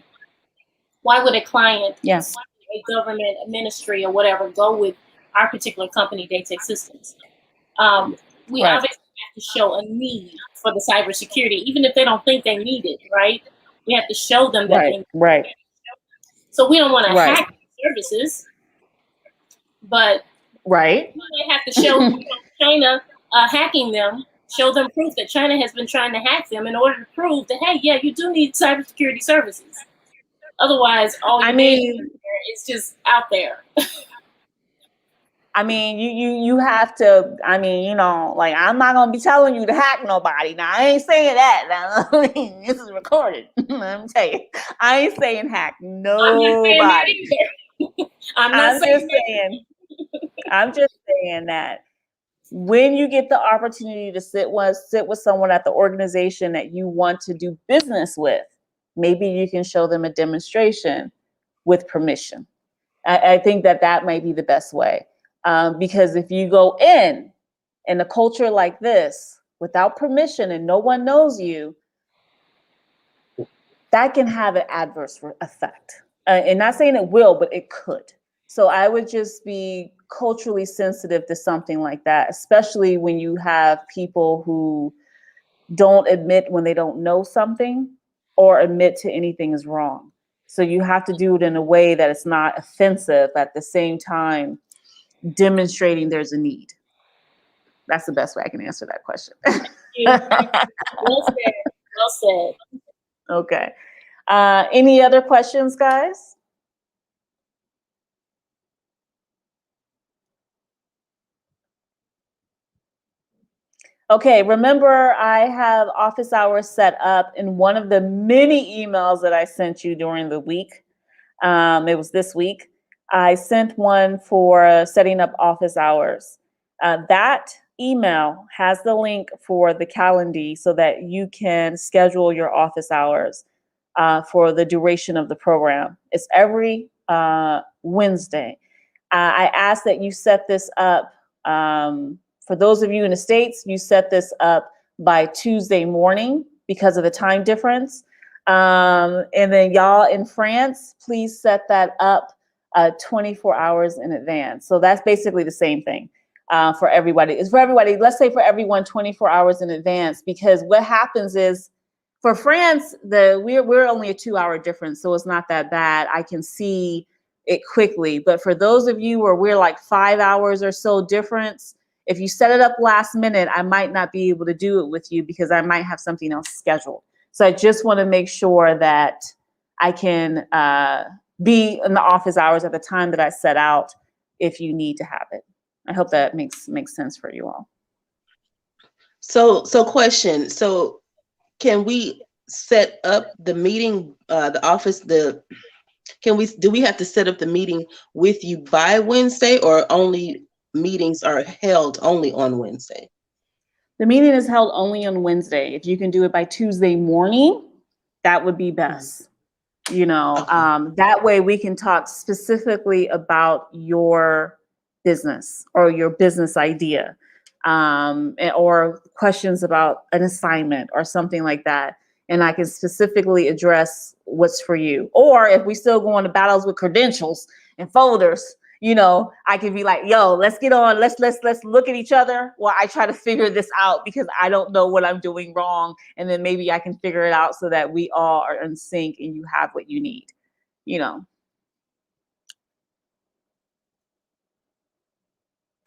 Why would a client, a government, a ministry, or whatever, go with our particular company, Daytech Systems? We obviously have to show a need for the cybersecurity, even if they don't think they need it, right? We have to show them that they need it. So we don't want to hack services, but they have to show China hacking them, show them proof that China has been trying to hack them in order to prove that, hey, yeah, you do need cybersecurity services. Otherwise, all you need is just out there. I mean, you have to, I mean, you know, like, I'm not going to be telling you to hack nobody. Now, I ain't saying that. Now, this is recorded. Let me tell you. I ain't saying hack nobody. I'm just saying that when you get the opportunity to sit with someone at the organization that you want to do business with, maybe you can show them a demonstration with permission. I think that might be the best way. Because if you go in a culture like this without permission and no one knows you, that can have an adverse effect. And not saying it will, but it could. So I would just be culturally sensitive to something like that, especially when you have people who don't admit when they don't know something or admit to anything is wrong. So you have to do it in a way that it's not offensive, at the same time demonstrating there's a need. That's the best way I can answer that question. Well said. Well said. Okay. Any other questions, guys? Okay, remember I have office hours set up in one of the many emails that I sent you during the week. It was this week. I sent one for setting up office hours. That email has the link for the calendar so that you can schedule your office hours for the duration of the program. It's every Wednesday. I ask that you set this up. For those of you in the States, you set this up by Tuesday morning because of the time difference. And then y'all in France, please set that up 24 hours in advance. So that's basically the same thing for everybody. It's for everybody. Let's say for everyone 24 hours in advance, because what happens is for France, we're only a 2-hour difference, so it's not that bad. I can see it quickly. But for those of you where we're like 5 hours or so difference, if you set it up last minute, I might not be able to do it with you because I might have something else scheduled. So I just want to make sure that I can be in the office hours at the time that I set out if you need to have it. I hope that makes sense for you all. So question. So can we set up the meeting, the office, do we have to set up the meeting with you by Wednesday, or only meetings are held only on Wednesday? The meeting is held only on Wednesday. If you can do it by Tuesday morning, that would be best. You know, Okay. that way we can talk specifically about your business or your business idea, or questions about an assignment or something like that. And I can specifically address what's for you. Or if we still go into battles with credentials and folders, you know, I can be like, yo, let's get on. Let's look at each other while I try to figure this out because I don't know what I'm doing wrong. And then maybe I can figure it out so that we all are in sync and you have what you need, you know.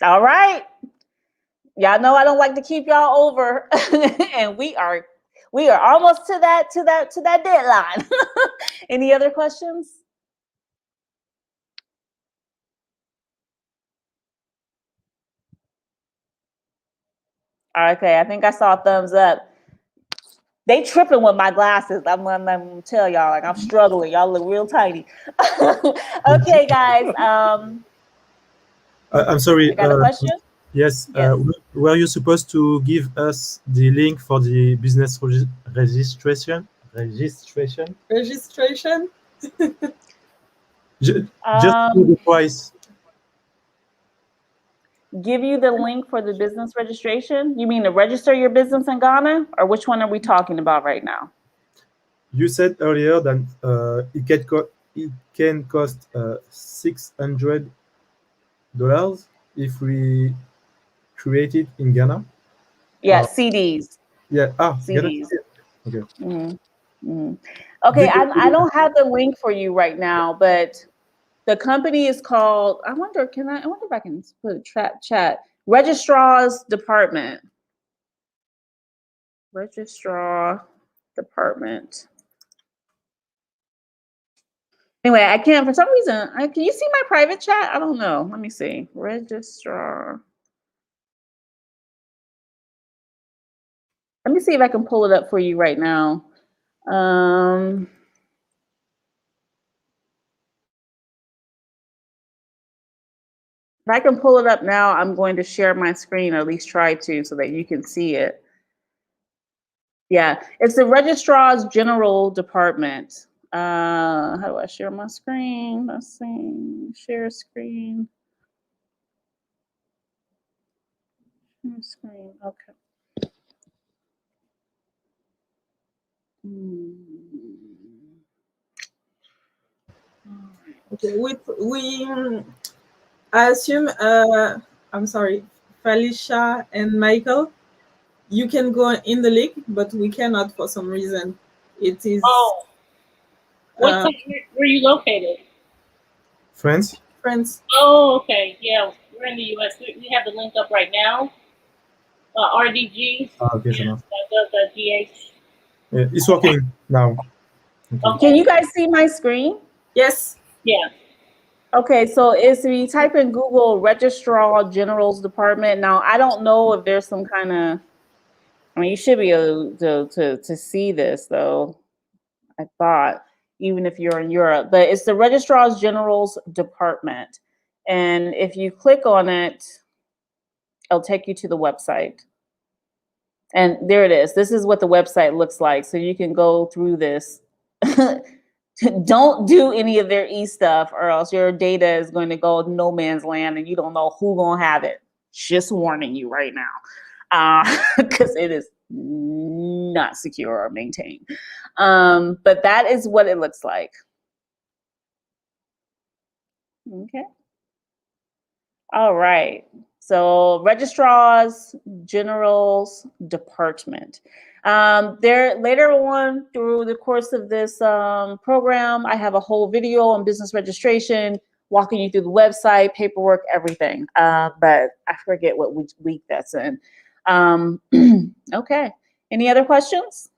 All right. Y'all know I don't like to keep y'all over. And we are almost to that deadline. Any other questions? Okay, I think I saw a thumbs up. They tripping with my glasses. I'm gonna tell y'all, like I'm struggling. Y'all look real tiny. Okay, guys. I'm sorry. I got a question. Yes. Yes. Were you supposed to give us the link for the business registration? Registration. Just the price. Give you the link for the business registration? You mean to register your business in Ghana, or which one are we talking about right now? You said earlier that it can cost $600 if we create it in Ghana. Yeah, CDs. Yeah. CDs. Ghana. Okay. Mm-hmm. Mm-hmm. Okay, I don't have the link for you right now, but the company is called, I wonder if I can put a chat. Registrar's Department. Registrar Department. Anyway, I can't, for some reason, can you see my private chat? I don't know. Let me see. Registrar. Let me see if I can pull it up for you right now. If I can pull it up now, I'm going to share my screen, or at least try to, so that you can see it. Yeah, it's the Registrar's General Department. How do I share my screen? Let's see, share screen. Share screen, okay. Okay, I assume, I'm sorry, Felicia and Michael, you can go in the link, but we cannot for some reason. It is. Oh. Where are you located? France. France. Oh, okay. Yeah, we're in the U.S. We have the link up right now. RDG. Okay, ça marche. .gov.gh. It's working now. Okay. Can you guys see my screen? Yes. Yeah. Okay, so if you type in Google Registrar General's Department, now I don't know if there's some kind of, I mean, you should be able to see this though, I thought, even if you're in Europe, but it's the Registrar General's Department. And if you click on it, it'll take you to the website. And there it is. This is what the website looks like. So you can go through this. Don't do any of their stuff or else your data is going to go no man's land and you don't know who's going to have it. Just warning you right now, because it is not secure or maintained. But that is what it looks like. Okay. All right. So Registrars General's Department. There later on through the course of this program, I have a whole video on business registration, walking you through the website, paperwork, everything. But I forget what week that's in. Okay. Any other questions?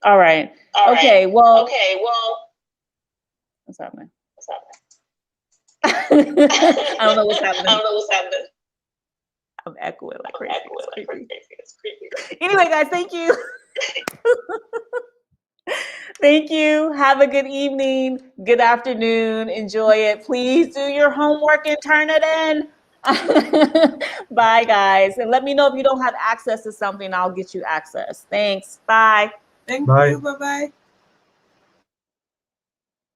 All right. Okay. Well. What's happening? I don't know what's happening. I'm echoing like crazy. It's creepy. Anyway, guys, thank you. Thank you. Have a good evening. Good afternoon. Enjoy it. Please do your homework and turn it in. Bye, guys. And let me know if you don't have access to something. I'll get you access. Thanks. Bye. Thank Bye. you. Bye-bye.